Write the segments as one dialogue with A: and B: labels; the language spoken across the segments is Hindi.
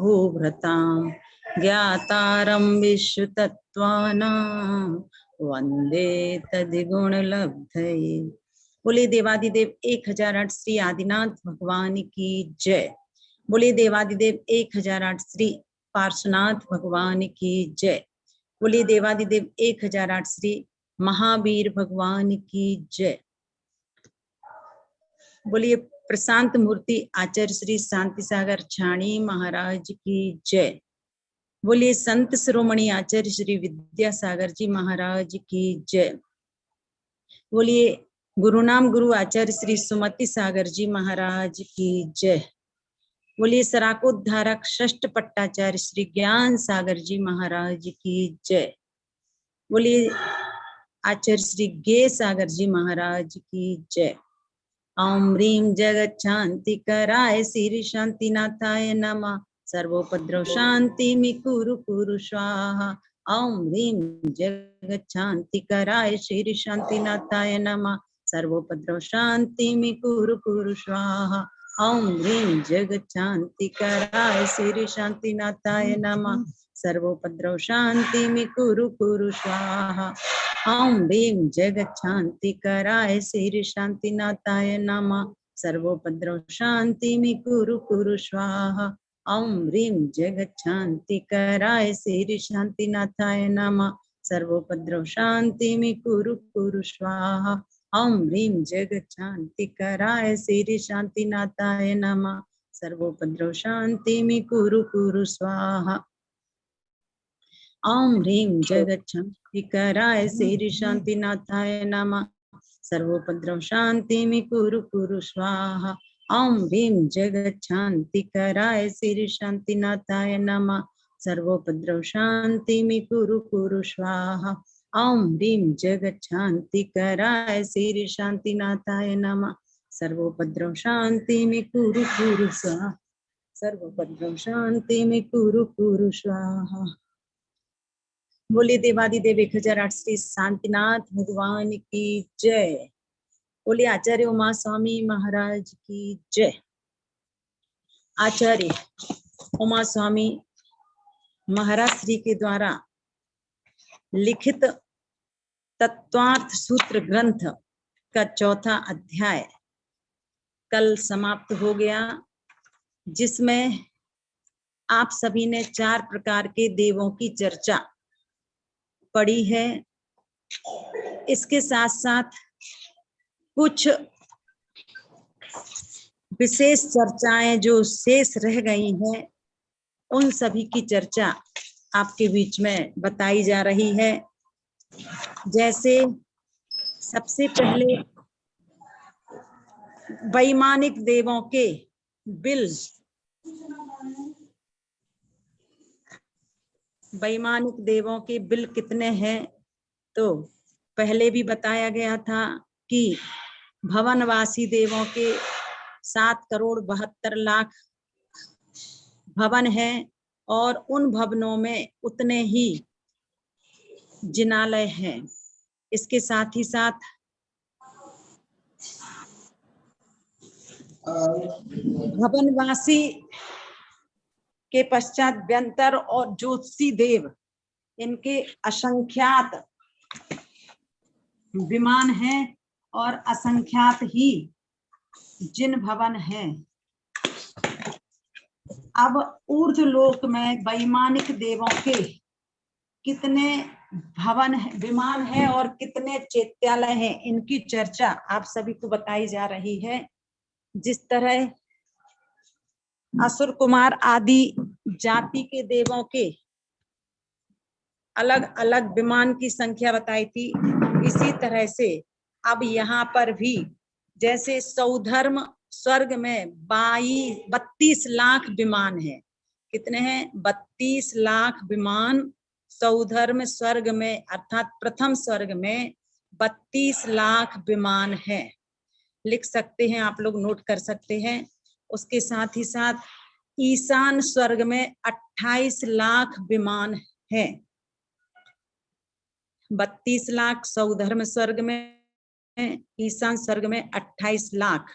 A: भूभृतां ज्ञातारं विश्वतत्त्वानां वंदे तद्गुणलब्धये। बोले देवादिदेव 1008 श्री आदिनाथ भगवान की जय। बोले देवादिदेव 1008 श्री पार्श्वनाथ भगवान की जय। बोले देवादिदेव 1008 श्री महावीर भगवान की जय। बोलिए प्रशांत मूर्ति आचार्य श्री शांति सागर छाणी महाराज की जय। बोलिए संत शिरोमणि आचार्य श्री विद्यासागर जी महाराज की जय। बोलिए गुरुनाम गुरु आचार्य श्री सुमति सागर जी महाराज की जय। बोलिए सराकोद्धारक षष्ठ पट्टाचार्य श्री ज्ञान सागर जी महाराज की जय। बोलिए आचार्य श्री गे सागर जी महाराज की जय। ओम ह्रीं जगत शांति कराय श्री शांतिनाथाय नमः। सर्वोपद्रव शांति में कुरु कुरु स्वाहा। ओम ह्रीं जगत शांति कराय श्री शांतिनाथाय नमः। सर्वोपद्रव शांति में कुरु कुरु स्वाहा। ओम ह्रीं जगत शांति कराय श्री शांतिनाथाय नमः। सर्वोपद्रव शांति में कुरु कुरु स्वाहा। ओम ह्रीं जगत शांति कराय श्री शांतिनाथाय नमः। सर्वोपद्रव शांति में कुरु कुरु स्वाहा। ओम ह्रीं जगत शांति कराय श्री शांतिनाथाय नमः। सर्वोपद्रव शांति में कुरु कुरु स्वाहा। ओम ह्रीं जगत शांति कराय श्री शांतिनाथाय नमः। सर्वोपद्रव शांति में कुरु कुरु स्वाहा। ओम ह्रीं जगत शांति कराय श्री शांतिनाथाय नमः। सर्वोपद्रव शांति में कुरु कुरु स्वाहा। ओम ह्रीं जगत शांति कराय श्री शांतिनाथाय नमः। सर्वोपद्रव शांति में कुरु कुरु स्वाहा। ओम ह्रीं जगत शांति कराय श्री शांतिनाथाय नमः। सर्वोपद्रव शांति में कुरु कुरु स्वाहा। सर्वोपद्रव शांति में कुरु कुरु स्वाहा। बोले देवादिदेव 1008 श्री शांतिनाथ भगवान की जय। बोले आचार्य उमा स्वामी महाराज की जय। आचार्य उमा स्वामी महाराज श्री के द्वारा लिखित तत्वार्थ सूत्र ग्रंथ का चौथा अध्याय कल समाप्त हो गया, जिसमें आप सभी ने 4 प्रकार के देवों की चर्चा पढ़ी है। इसके साथ साथ कुछ विशेष चर्चाएं जो शेष रह गई हैं, उन सभी की चर्चा आपके बीच में बताई जा रही है। जैसे सबसे पहले वैमानिक देवों के बिल, वैमानिक देवों के बिल कितने हैं, तो पहले भी बताया गया था कि भवनवासी देवों के 7,72,00,000 भवन हैं और उन भवनों में उतने ही जिनालय हैं। इसके साथ ही साथ भवनवासी के पश्चात व्यंतर और ज्योतिषी देव, इनके असंख्यात विमान हैं और असंख्यात ही जिन भवन हैं। अब ऊर्ध्वलोक में वैमानिक देवों के कितने भवन है, विमान है और कितने चैत्यालय हैं, इनकी चर्चा आप सभी को बताई जा रही है। जिस तरह असुर कुमार आदि जाति के देवों के अलग अलग विमान की संख्या बताई थी, इसी तरह से अब यहाँ पर भी जैसे सौधर्म स्वर्ग में 32 लाख विमान है। कितने हैं? 32 लाख विमान सौधर्म स्वर्ग में, अर्थात प्रथम स्वर्ग में 32 लाख विमान है। लिख सकते हैं आप लोग, नोट कर सकते हैं। उसके साथ ही साथ ईशान स्वर्ग में 28 लाख विमान है। 32 लाख सौधर्म स्वर्ग में, ईशान स्वर्ग में 28 लाख।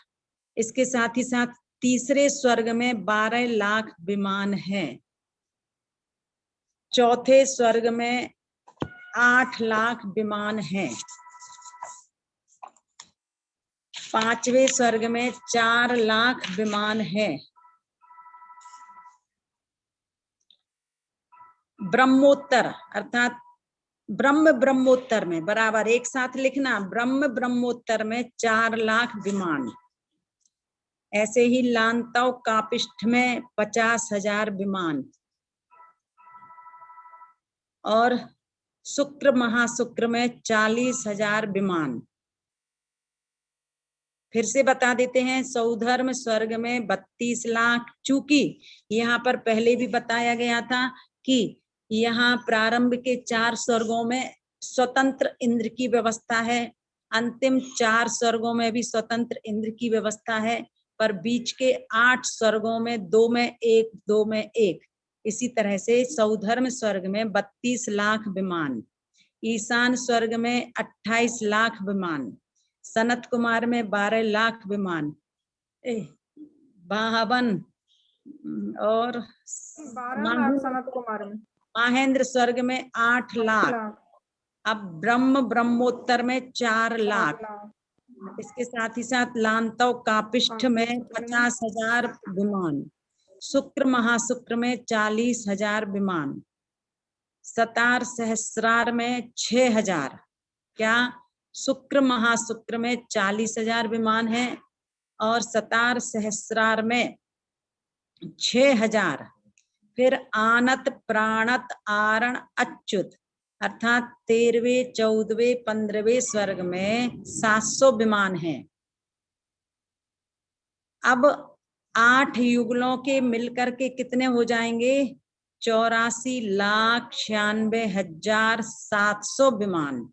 A: इसके साथ ही साथ तीसरे स्वर्ग में 12 लाख विमान हैं। चौथे स्वर्ग में 8 लाख विमान हैं। पांचवें स्वर्ग में 4 लाख विमान हैं। ब्रह्मोत्तर अर्थात ब्रह्मोत्तर में बराबर एक साथ लिखना, ब्रह्मोत्तर में 4 लाख विमान। ऐसे ही लांतव कापिष्ठ में 50,000 विमान और शुक्र महाशुक्र में 40,000 विमान। फिर से बता देते हैं, सौधर्म स्वर्ग में 32 लाख। चूंकि यहाँ पर पहले भी बताया गया था कि यहाँ प्रारंभ के 4 स्वर्गों में स्वतंत्र इंद्र की व्यवस्था है, अंतिम 4 स्वर्गों में भी स्वतंत्र इंद्र की व्यवस्था है, पर बीच के 8 स्वर्गों में 2 में 1, 2 में 1। इसी तरह से सौधर्म स्वर्ग में 32 लाख विमान, ईशान स्वर्ग में 28 लाख विमान, सनत कुमार में 12 लाख विमान, बाहवन और
B: 12 लाख सनत कुमार में,
A: महेंद्र स्वर्ग में 8 लाख। अब ब्रह्मोत्तर में 4 लाख। इसके साथ ही साथ लांतव कापिष्ठ में 50,000 विमान, शुक्र महाशुक्र में 40,000 विमान, सतार सहस्रार में 6,000। क्या शुक्र महाशुक्र में 40,000 विमान है और सतार सहस्रार में 6,000। फिर आनत प्राणत आरण अच्युत अर्थात 13वें 14वें 15वें स्वर्ग में 700 विमान हैं। अब 8 युगलों के मिलकर के कितने हो जाएंगे? 84,96,700 विमान।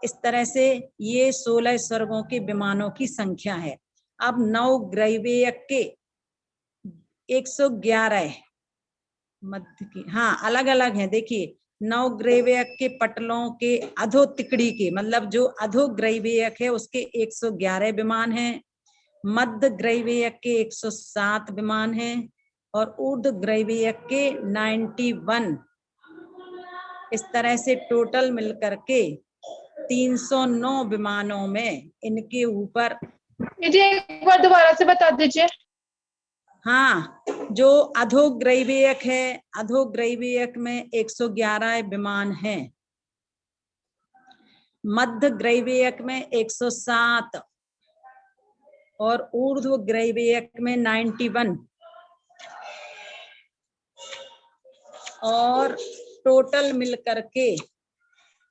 A: इस तरह से ये 16 स्वर्गों के विमानों की संख्या है। अब 9 ग्रैवेयक के 111 मध्य की, हाँ अलग अलग है। देखिए 9 ग्रैवेयक के पटलों के अधो तिकड़ी के, मतलब जो अधो ग्रैवेयक है उसके 111 विमान हैं, मध्य ग्रैवेयक के 107 विमान हैं और ऊर्ध्व ग्रैवेयक के 91। इस तरह से टोटल मिलकर के 309 विमानों में इनके ऊपर।
B: एक बार दोबारा से बता दीजिए।
A: हाँ, जो अधोग्रैवेयक है, अधोग्रैवेयक में 111 विमान हैं, मध्य ग्रैवेयक में 107 और ऊर्ध्व ग्रैवेयक में 91 और टोटल मिलकर के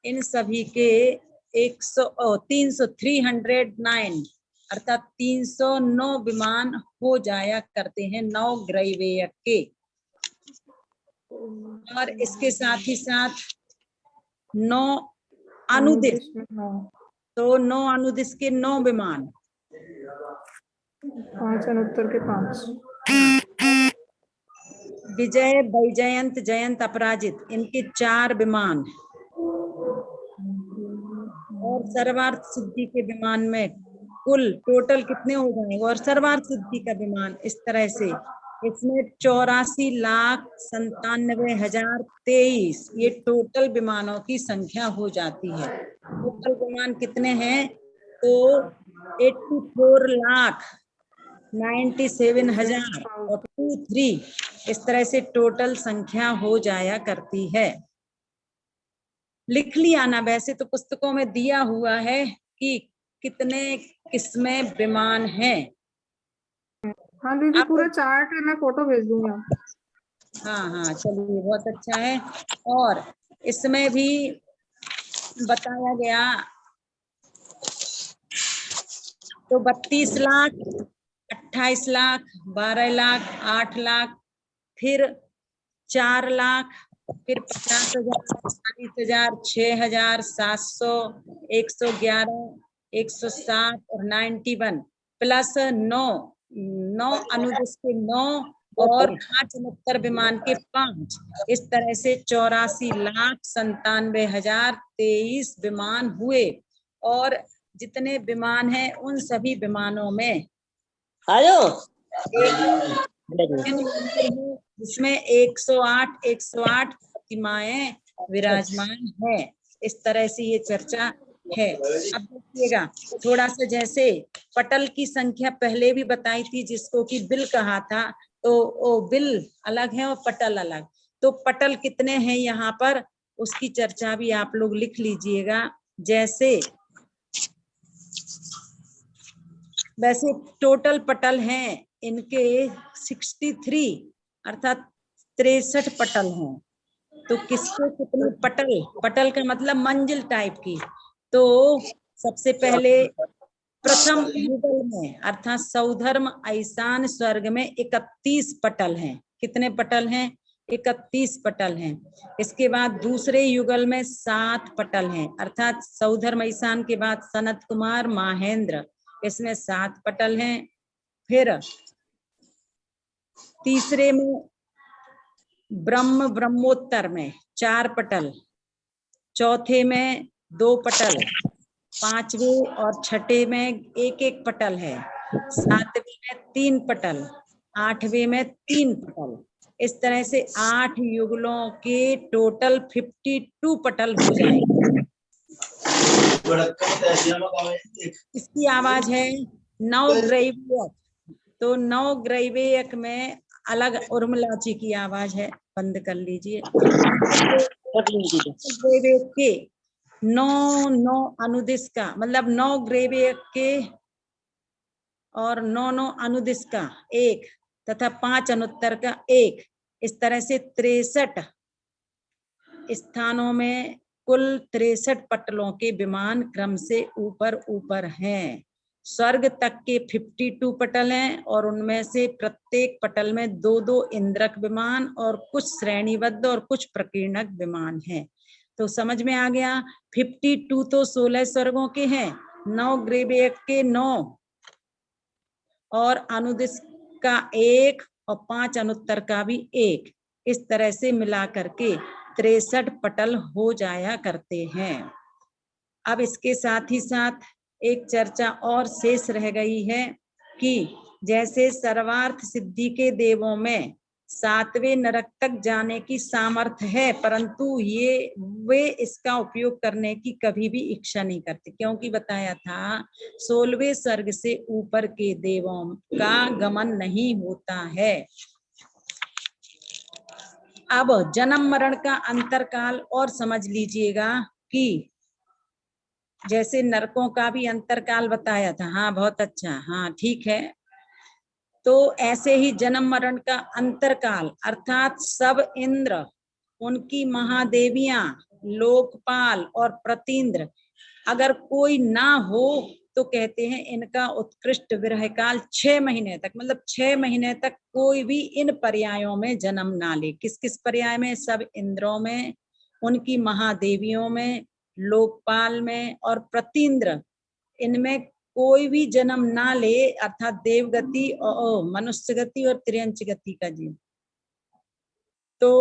A: इन सभी के 309 अर्थात 309 विमान हो जाया करते हैं 9 ग्रैवेयक के। और इसके साथ ही साथ 9 अनुदिश, तो 9 अनुदिश के 9 विमान,
B: 5 अनुत्तर के 5,
A: विजय वैजयंत जयंत अपराजित इनके 4 विमान और सर्वार्थ सिद्धि के विमान में कुल टोटल कितने हो जाएंगे? और सर्वार्थ सिद्धि का विमान इस तरह से इसमें 84,97,023 ये टोटल विमानों की संख्या हो जाती है। टोटल विमान कितने हैं? तो 84,97,000 और 23 इस तरह से टोटल संख्या हो जाया करती है। लिख लिया ना? वैसे तो पुस्तकों में दिया हुआ है कि कितने किस्में विमान हैं।
B: हाँ दीदी पूरा चार्ट है, मैं फोटो भेज दूंगी आपको।
A: हाँ हाँ चलिए बहुत अच्छा है। और इसमें भी बताया गया तो 32 लाख, 28 लाख, 12 लाख, 8 लाख, फिर 4 लाख, फिर 50,000, 40,000, 6,000, 700, 111, 107 और 91 प्लस 9 अनुदिश के 9 और 5 अनुत्तर विमान के 5। इस तरह से 84,97,023 विमान हुए। और जितने विमान हैं उन सभी विमानों में
C: आयो
A: जिसमें 108 प्रतिमाएं विराजमान है। इस तरह से ये चर्चा है। अब देखिएगा थोड़ा सा, जैसे पटल की संख्या पहले भी बताई थी, जिसको कि बिल कहा था, तो वो बिल अलग है और पटल अलग। तो पटल कितने हैं यहाँ पर, उसकी चर्चा भी आप लोग लिख लीजिएगा। जैसे वैसे टोटल पटल हैं इनके 63, अर्थात 63 पटल हैं। तो किसके कितने पटल, पटल का मतलब मंजिल टाइप की। तो सबसे पहले प्रथम युगल में अर्थात सौधर्म ईशान स्वर्ग में 31 पटल हैं। कितने पटल हैं? 31 पटल हैं। इसके बाद दूसरे युगल में 7 पटल हैं, अर्थात सौधर्म ईशान के बाद सनत कुमार महेंद्र, इसमें 7 पटल हैं। फिर तीसरे में ब्रह्मोत्तर में 4 पटल, चौथे में 2 पटल, पांचवें और छठे में 1-1 पटल है, सातवें में 3 पटल, आठवें में 3 पटल। इस तरह से 8 युगलों के टोटल 52 पटल हो जाएंगे। इसकी आवाज है 9 ग्रैवियक। तो 9 ग्रैवियक में अलग उर्मिलाची की आवाज है, बंद कर लीजिए। ग्रैवियक के 9 अनुदिश का मतलब 9 ग्रैवियक के और 9 अनुदिश का 1 तथा 5 अनुत्तर का 1, इस तरह से 63 स्थानों में कुल 63 पटलों के विमान क्रम से ऊपर ऊपर हैं। स्वर्ग तक के 52 पटल हैं और उनमें से प्रत्येक पटल में 2-2 इंद्रक विमान और कुछ श्रेणीबद्ध और कुछ प्रकीर्णक विमान हैं। तो समझ में आ गया। 52 तो 16 स्वर्गों के हैं, 9 ग्रैवियक के 9 और अनुदिश का 1 और 5 अनुत्तर का भी 1, इस तरह से मिला करके 63 पटल हो जाया करते हैं। अब इसके साथ ही साथ एक चर्चा और शेष रह गई है कि जैसे सर्वार्थ सिद्धि के देवों में 7वें नरक तक जाने की सामर्थ्य है, परंतु वे इसका उपयोग करने की कभी भी इच्छा नहीं करते, क्योंकि बताया था 16वें स्वर्ग से ऊपर के देवों का गमन नहीं होता है। अब जन्म मरण का अंतरकाल और समझ लीजिएगा कि जैसे नरकों का भी अंतरकाल बताया था। हाँ बहुत अच्छा, हाँ ठीक है। तो ऐसे ही जन्म मरण का अंतरकाल अर्थात सब इंद्र, उनकी महादेवियां, लोकपाल और प्रतींद्र अगर कोई ना हो तो कहते हैं इनका उत्कृष्ट विरह काल 6 महीने तक, मतलब 6 महीने तक कोई भी इन पर्यायों में जन्म ना ले। किस किस पर्याय में? सब इंद्रों में, उनकी महादेवियों में, लोकपाल में और प्रतींद्र, इनमें कोई भी जन्म ना ले, अर्थात देवगति और मनुष्य गति और त्रियंच गति का जीव। तो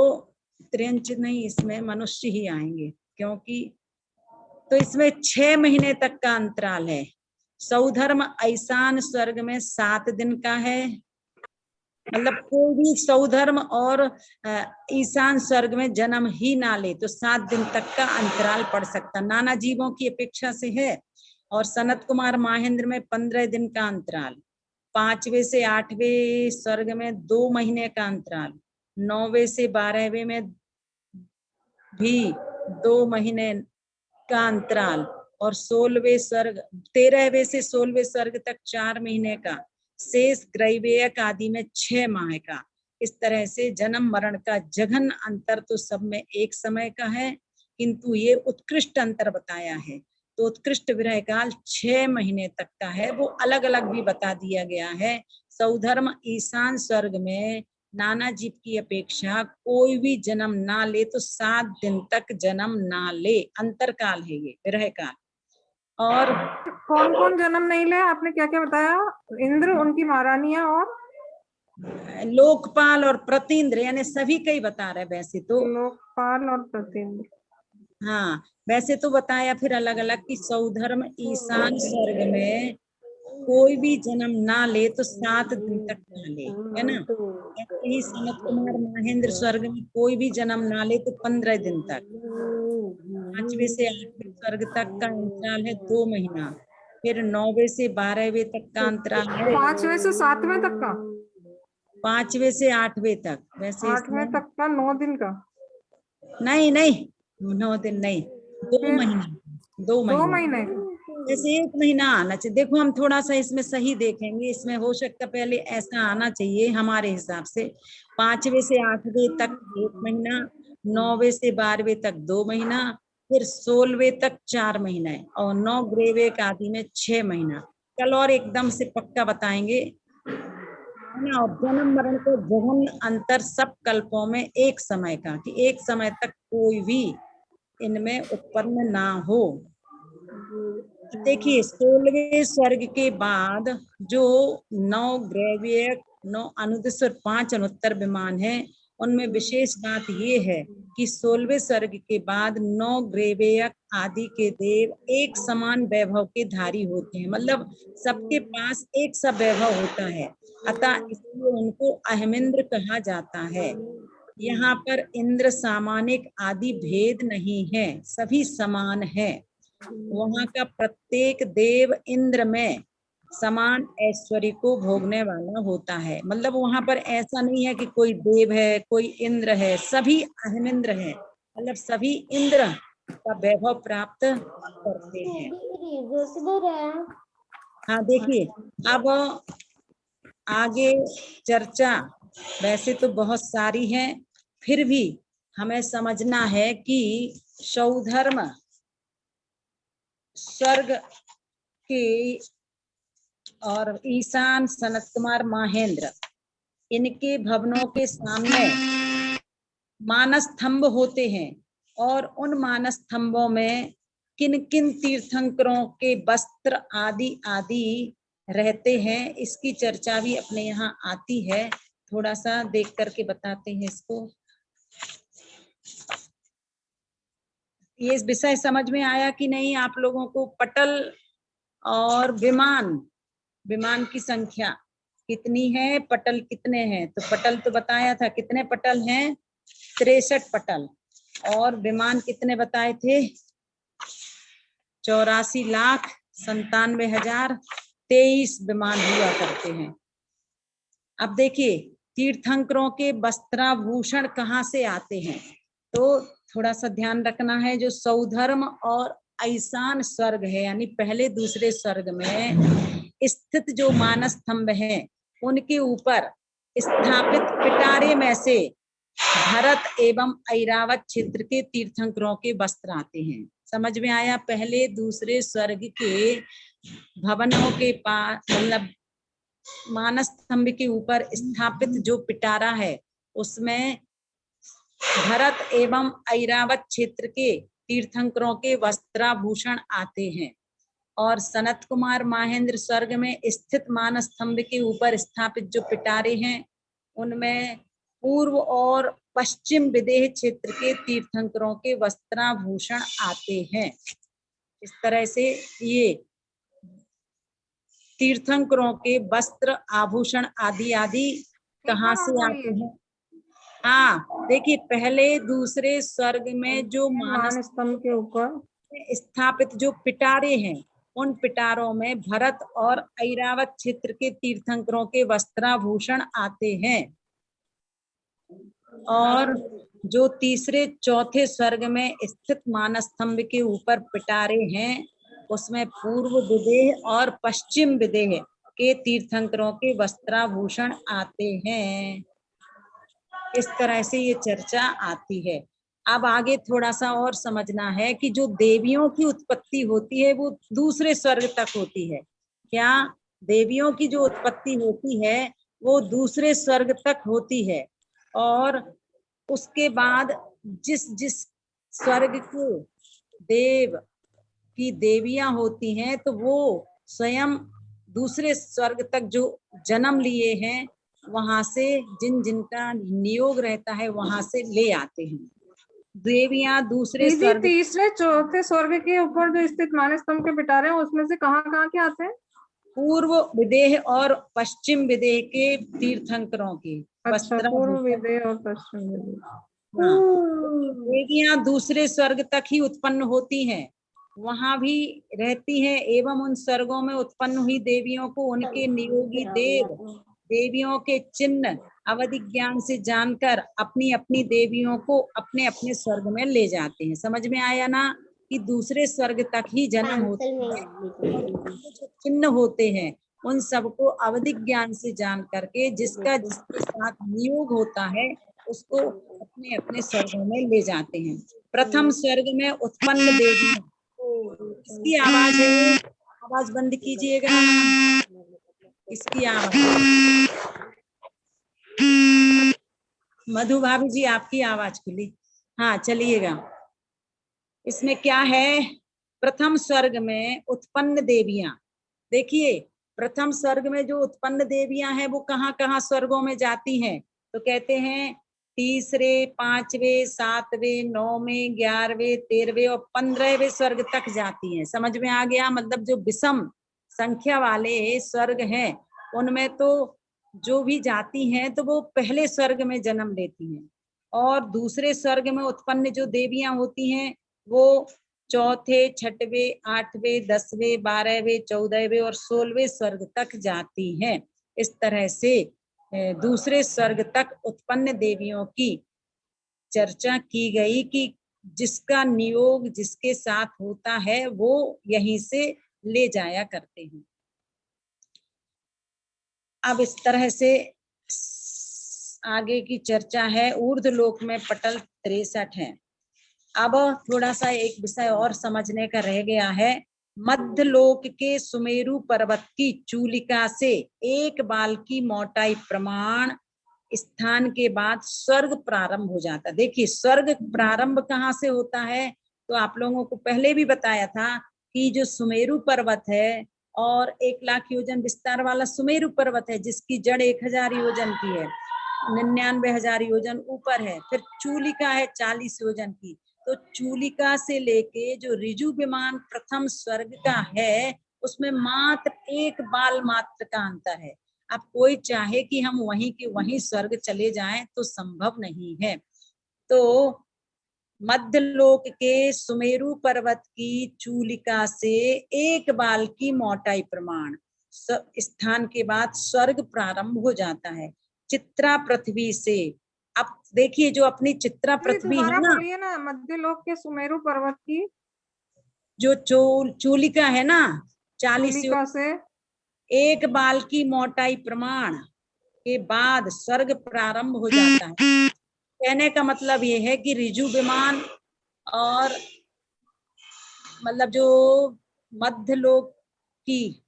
A: त्रियंच नहीं, इसमें मनुष्य ही आएंगे, क्योंकि तो इसमें 6 महीने तक का अंतराल है। सौधर्म ईशान स्वर्ग में 7 दिन का है, मतलब कोई भी सौधर्म और ईशान स्वर्ग में जन्म ही ना ले तो 7 दिन तक का अंतराल पड़ सकता, नाना जीवों की अपेक्षा से है। और सनत कुमार महेंद्र में 15 दिन का अंतराल, 5वें से 8वें स्वर्ग में 2 महीने का अंतराल, 9वें से 12वें में भी 2 महीने का अंतराल और 16वें स्वर्ग 13वें से 16वें स्वर्ग तक 4 महीने का, शेष ग्रैवियक आदि में 6 माह का। इस तरह से जन्म मरण का जघन अंतर तो सब में एक समय का है, किंतु ये उत्कृष्ट अंतर बताया है। तो उत्कृष्ट विरह काल 6 महीने तक का है, वो अलग अलग भी बता दिया गया है। सौधर्म ईशान स्वर्ग में नाना जीव की अपेक्षा कोई भी जन्म ना ले तो 7 दिन तक जन्म ना ले, अंतरकाल है ये विरह काल। और
B: कौन कौन जन्म नहीं ले? आपने क्या क्या बताया? इंद्र, उनकी महारानियां और
A: लोकपाल और प्रतींद्र, यानी सभी कई बता रहे वैसे तो।
B: लोकपाल और प्रतींद्र।
A: हाँ वैसे तो बताया फिर अलग अलग कि सौधर्म ईशान स्वर्ग में कोई भी जन्म ना ले तो 7 दिन तक ना ले, है ना। ऐसे ही सनत कुमार महेंद्र स्वर्ग में कोई भी जन्म ना ले तो 15 दिन तक। 5वें से 8वें स्वर्ग तक का अंतराल है 2 महीना। फिर 9वें से 12वें तक का अंतराल है
B: 5वें से 7वें तक का,
A: 5वें से 8वें तक। वैसे
B: 8वें
A: इसमें
B: तक का 9 दिन का,
A: नहीं नहीं, 9 दिन नहीं, 2
B: फिर
A: महीना, 2
B: 2
A: महीना।
B: महीने।
A: जैसे 1 महीना आना चाहिए। देखो हम थोड़ा सा इसमें सही देखेंगे, इसमें हो सकता पहले ऐसा आना चाहिए हमारे हिसाब से। 5वें से 8वें तक 1 महीना, 9वें से 12वें तक 2 महीना, फिर 16वें तक 4 महीना और 9 ग्रेवेक आदि में 6 महीना। कल और एकदम से पक्का बताएंगे, है ना। और जन्म मरण को जघन्य अंतर सब कल्पों में एक समय का, कि एक समय तक कोई भी इनमें उत्पन्न ना हो। देखिए 16वें स्वर्ग के बाद जो 9 ग्रेवियक, 9 अनुदिश और 5 अनुत्तर विमान है, उनमें विशेष बात ये है कि 16वें स्वर्ग के बाद 9 ग्रेवियक आदि के देव एक समान वैभव के धारी होते हैं, मतलब सबके पास एक सा वैभव होता है, अतः इसलिए उनको अहमिंद्र कहा जाता है। यहाँ पर इंद्र सामानिक आदि भेद नहीं है, सभी समान है। वहां का प्रत्येक देव इंद्र में समान ऐश्वर्य को भोगने वाला होता है, मतलब वहां पर ऐसा नहीं है कि कोई देव है कोई इंद्र है, सभी अहमिंद्र है, मतलब सभी इंद्र का वैभव प्राप्त करते हैं। हाँ देखिए, अब आगे चर्चा वैसे तो बहुत सारी है, फिर भी हमें समझना है कि सौधर्म स्वर्ग के और ईशान सनत कुमार महेंद्र, इनके भवनों के सामने मानस स्तंभ होते हैं, और उन मानस स्तंभों में किन किन तीर्थंकरों के वस्त्र आदि आदि रहते हैं, इसकी चर्चा भी अपने यहाँ आती है। थोड़ा सा देख करके बताते हैं इसको। ये विषय समझ में आया कि नहीं आप लोगों को? पटल और विमान, विमान की संख्या कितनी है, पटल कितने हैं? तो पटल तो बताया था, कितने पटल हैं? 63 पटल। और विमान कितने बताए थे? 84,97,023 विमान हुआ करते हैं। अब देखिए तीर्थंकरों के वस्त्राभूषण कहाँ से आते हैं, तो थोड़ा सा ध्यान रखना है। जो सौधर्म और ईशान स्वर्ग है, यानी पहले दूसरे स्वर्ग में स्थित जो मानस स्तंभ है, उनके ऊपर स्थापित पिटारे में से भरत एवं ऐरावत क्षेत्र के तीर्थंकरों के वस्त्र आते हैं। समझ में आया? पहले दूसरे स्वर्ग के भवनों के पास, मतलब मानस स्तंभ के ऊपर स्थापित जो पिटारा है, उसमें भरत एवं ऐरावत क्षेत्र के तीर्थंकरों के वस्त्राभूषण आते हैं। और सनत कुमार महेंद्र स्वर्ग में स्थित मानस स्तंभ के ऊपर स्थापित जो पिटारे हैं, उनमें पूर्व और पश्चिम विदेह क्षेत्र के तीर्थंकरों के वस्त्राभूषण आते हैं। इस तरह से ये तीर्थंकरों के वस्त्र आभूषण आदि आदि कहाँ से आते हैं? हाँ देखिए, पहले दूसरे स्वर्ग में जो
B: मान स्तंभ के ऊपर
A: स्थापित जो पिटारे हैं, उन पिटारों में भरत और ऐरावत क्षेत्र के तीर्थंकरों के वस्त्राभूषण आते हैं। और जो तीसरे चौथे स्वर्ग में स्थित मानस स्तंभ के ऊपर पिटारे हैं, उसमें पूर्व विदेह और पश्चिम विदेह के तीर्थंकरों के वस्त्राभूषण आते हैं। इस तरह से ये चर्चा आती है। अब आगे थोड़ा सा और समझना है कि जो देवियों की उत्पत्ति होती है वो दूसरे स्वर्ग तक होती है। क्या? देवियों की जो उत्पत्ति होती है वो दूसरे स्वर्ग तक होती है, और उसके बाद जिस जिस स्वर्ग के देव की देवियां होती हैं, तो वो स्वयं दूसरे स्वर्ग तक जो जन्म लिए हैं, वहां से जिन जिनका नियोग रहता है वहां से ले आते हैं देवियां दूसरे
B: दीदी।
A: स्वर्ग।
B: तीसरे चौथे स्वर्ग के ऊपर जो स्थित मानस स्तंभ के पिटारे हैं, उसमें से कहाँ कहाँ के आते हैं?
A: पूर्व विदेह और पश्चिम विदेह के तीर्थंकरों की
B: अच्छा,
A: वस्त्रा
B: पूर्व विदेह और पश्चिम विदेह।
A: हाँ, देवियां दूसरे स्वर्ग तक ही उत्पन्न होती हैं, वहां भी रहती हैं, एवं उन स्वर्गों में उत्पन्न हुई देवियों को उनके नियोगी देव देवियों के चिन्ह अवधि ज्ञान से जानकर अपनी अपनी देवियों को अपने अपने स्वर्ग में ले जाते हैं। समझ में आया ना कि दूसरे स्वर्ग तक ही जन्म होता है और जो चिन्ह होते हैं उन सबको अवधि ज्ञान से जान करके जिसका जिसके साथ नियोग होता है उसको अपने अपने स्वर्गों में ले जाते हैं। प्रथम स्वर्ग में उत्पन्न देवी, इसकी आवाज है, आवाज बंद कीजिएगा, इसकी आवाज। मधु भाभी जी आपकी आवाज खुली, हाँ चलिएगा। इसमें क्या है, प्रथम स्वर्ग में उत्पन्न देवियां, देखिए प्रथम स्वर्ग में जो उत्पन्न देवियां हैं वो कहाँ कहाँ स्वर्गों में जाती हैं, तो कहते हैं तीसरे, पांचवें, सातवें, नौवें, 11वें, 13वें और 15वें स्वर्ग तक जाती हैं। समझ में आ गया, मतलब जो विषम संख्या वाले स्वर्ग हैं उनमें तो जो भी जाती हैं तो वो पहले स्वर्ग में जन्म लेती हैं, और दूसरे स्वर्ग में उत्पन्न जो देवियां होती हैं वो चौथे, छठवें, 8वें, 10वें, 12वें, 14वें और 16वें स्वर्ग तक जाती हैं। इस तरह से दूसरे स्वर्ग तक उत्पन्न देवियों की चर्चा की गई कि जिसका नियोग जिसके साथ होता है वो यहीं से ले जाया करते हैं। अब इस तरह से आगे की चर्चा है। ऊर्ध्व लोक में पटल 63 है। अब थोड़ा सा एक विषय और समझने का रह गया है। मध्य लोक के सुमेरु पर्वत की चूलिका से एक बाल की मोटाई प्रमाण स्थान के बाद स्वर्ग प्रारंभ हो जाता है। देखिए स्वर्ग प्रारंभ कहाँ से होता है, तो आप लोगों को पहले भी बताया था कि जो सुमेरु पर्वत है और 1 लाख योजन विस्तार वाला सुमेरु पर्वत है जिसकी जड़ 1000 योजन की है, 99,000 योजन ऊपर है, फिर चूलिका है 40 योजन की, तो चूलिका से लेके जो ऋजु विमान प्रथम स्वर्ग का है उसमें मात्र 1 बाल मात्र का अंतर है। अब कोई चाहे कि हम वहीं के वहीं स्वर्ग चले जाएं तो संभव नहीं है। तो मध्य लोक के सुमेरु पर्वत की चूलिका से 1 बाल की मोटाई प्रमाण स्थान के बाद स्वर्ग प्रारंभ हो जाता है। चित्रा पृथ्वी से, अब देखिए जो अपनी चित्रा पृथ्वी है ना,
B: बोलिए ना, मध्य लोक के सुमेरु पर्वत की
A: जो चूलिका है ना 40
B: से
A: 1 बाल की मोटाई प्रमाण के बाद स्वर्ग प्रारंभ हो जाता है। कहने का मतलब ये है कि ऋजु विमान और मतलब जो मध्य लोक की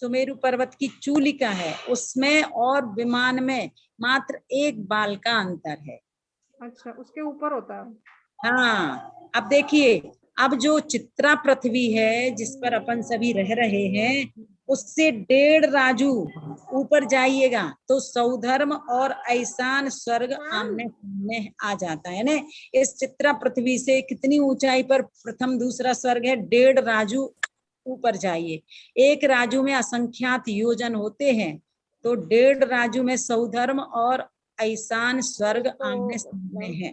A: सुमेरु पर्वत की चूलिका है उसमें और विमान में मात्र 1 बाल का अंतर है।
B: अच्छा, उसके ऊपर होता है।
A: हाँ, अब देखिए, अब जो चित्रा पृथ्वी है जिस पर अपन सभी रह रहे हैं उससे 1.5 राजू ऊपर जाइएगा तो सौधर्म और ऐसान स्वर्ग आमने सामने आ जाता है ना। इस चित्रा पृथ्वी से कितनी ऊंचाई पर प्रथम दूसरा स्वर्ग है, 1.5 राजू ऊपर जाइए। 1 राजू में असंख्यात योजन होते हैं, तो 1.5 राजू में सौधर्म और ऐसान स्वर्ग आमने सामने है।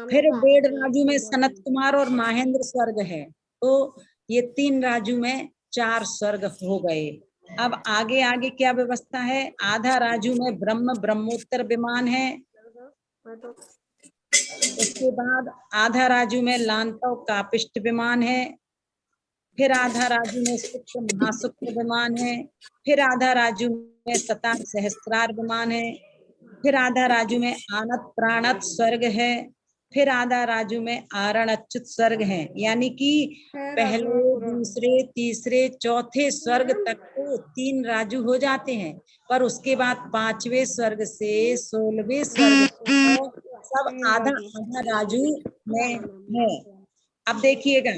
A: फिर 1.5 राजू में सनत कुमार और महेंद्र स्वर्ग है, तो ये 3 राजू में 4 स्वर्ग हो गए। अब आगे आगे क्या व्यवस्था है, आधा राजू में ब्रह्मोत्तर विमान है, उसके बाद आधा राजू में लांतव कापिष्ट विमान है, फिर आधा राजू में शुक्र महाशुक्र विमान है, फिर आधा राजू में सतार सहस्त्रार विमान है, फिर आधा राजू में आनत प्राणत स्वर्ग है, फिर आधा राजू में आरण अच्युत स्वर्ग है। यानी कि पहले, दूसरे, तीसरे, चौथे स्वर्ग तक तो 3 राजू हो जाते हैं, पर उसके बाद 5वें स्वर्ग से 16वें स्वर्ग तक सब आधा आधा राजू में है। अब देखिएगा,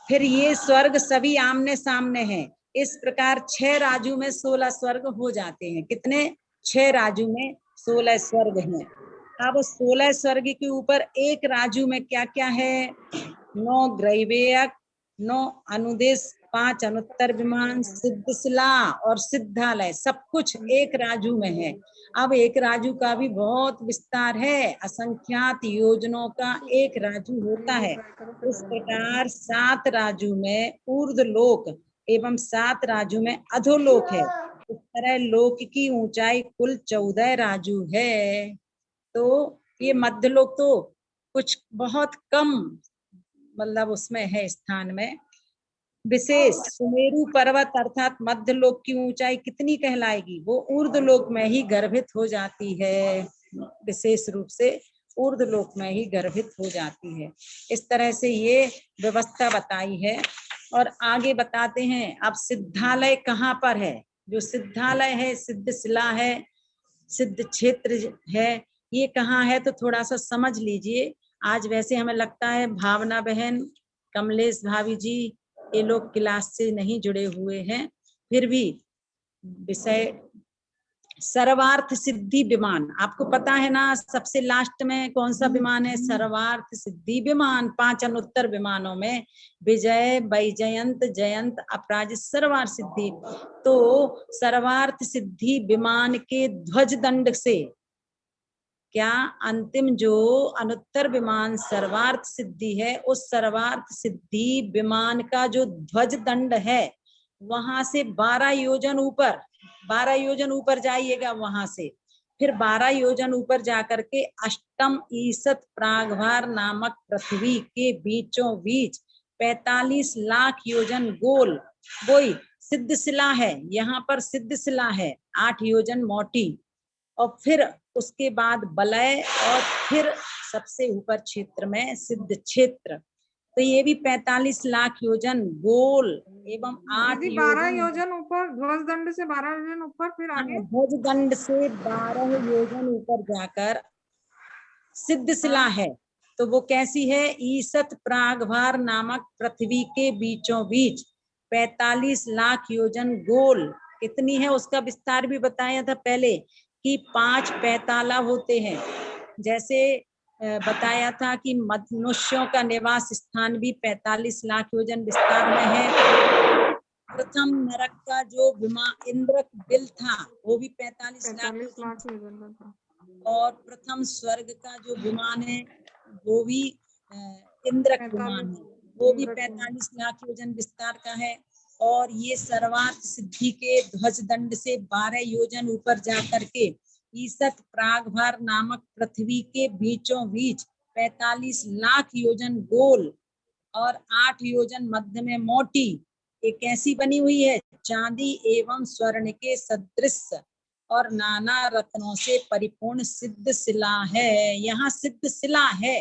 A: फिर ये स्वर्ग सभी आमने सामने हैं। इस प्रकार 6 राजू में 16 स्वर्ग हो जाते हैं। कितने? 6 राजू में 16 स्वर्ग हैं। अब 16 स्वर्ग के ऊपर 1 राजू में क्या क्या है, 9 ग्रैवेयक, 9 अनुदेश 5 अनुत्तर विमान, सिद्धशिला और सिद्धालय सब कुछ एक राजू में है। अब एक राजू का भी बहुत विस्तार है, असंख्यात योजनों का एक राजू होता है। इस प्रकार 7 राजू में ऊर्ध्वलोक एवं 7 राजू में अधोलोक है। इस तरह लोक की ऊंचाई कुल 14 राजू है। तो ये मध्यलोक तो कुछ बहुत कम मतलब उसमें है स्थान में। विशेष सुमेरु पर्वत अर्थात मध्यलोक की ऊंचाई कितनी कहलाएगी? वो ऊर्ध्वलोक में ही गर्भित हो जाती है, विशेष रूप से ऊर्ध्वलोक में ही गर्भित हो जाती है। इस तरह से ये व्यवस्था बताई है। और आगे बताते हैं अब सिद्धालय कहाँ पर है। जो सिद्धालय है, सिद्धशिला है, सिद्ध क्षेत्र है, ये कहाँ है तो थोड़ा सा समझ लीजिए। आज वैसे हमें लगता है भावना बहन, कमलेश भाभी जी ये लोग क्लास से नहीं जुड़े हुए हैं, फिर भी विषय सर्वार्थ सिद्धि विमान आपको पता है ना। सबसे लास्ट में कौन सा विमान है? सर्वार्थ सिद्धि विमान। 5 अनुत्तर विमानों में विजय, वैजयंत, जयंत, अपराजित, सर्वार्थ सिद्धि। तो सर्वार्थ सिद्धि विमान के ध्वज दंड से क्या अंतिम जो अनुत्तर विमान सर्वार्थ सिद्धि है, उस सर्वार्थ सिद्धि विमान का जो ध्वज दंड है वहां से 12 योजन ऊपर, 12 योजन ऊपर जाइएगा वहां से, फिर 12 योजन ऊपर जाकर के अष्टम ईसत प्रागभार नामक पृथ्वी के बीचों बीच 45 लाख योजन गोल वही सिद्धशिला है। यहाँ पर सिद्धशिला है 8 योजन मोटी, और फिर उसके बाद वलय, और फिर सबसे ऊपर क्षेत्र में सिद्ध क्षेत्र। तो ये भी 45 लाख योजन गोल एवं 8
B: 12 योजन ऊपर, ध्वज दंड से 12 योजन ऊपर, फिर आगे
A: ध्वज दंड से 12 योजन ऊपर जाकर सिद्धशिला है। तो वो कैसी है? ईसत प्रागभार नामक पृथ्वी के बीचों बीच 45 लाख योजन गोल। कितनी है उसका विस्तार भी बताया था पहले कि 5 पैताला होते हैं। जैसे बताया था कि मनुष्यों का निवास स्थान भी 45 लाख योजन विस्तार में है। प्रथम नरक का जो विमान इंद्रक बिल था वो भी 45 लाख योजन था। और प्रथम स्वर्ग का जो विमान है वो भी इंद्रक विमान है, वो भी 45 लाख योजन विस्तार का है। और ये सर्वार्थ सिद्धि के ध्वज दंड से 12 योजन ऊपर जाकर के ईसत प्रागभार नामक पृथ्वी के बीचों बीच 45 लाख योजन गोल और 8 योजन मध्य में मोटी, एक कैसी बनी हुई है? चांदी एवं स्वर्ण के सदृश और नाना रत्नों से परिपूर्ण सिद्ध शिला है। यहाँ सिद्ध शिला है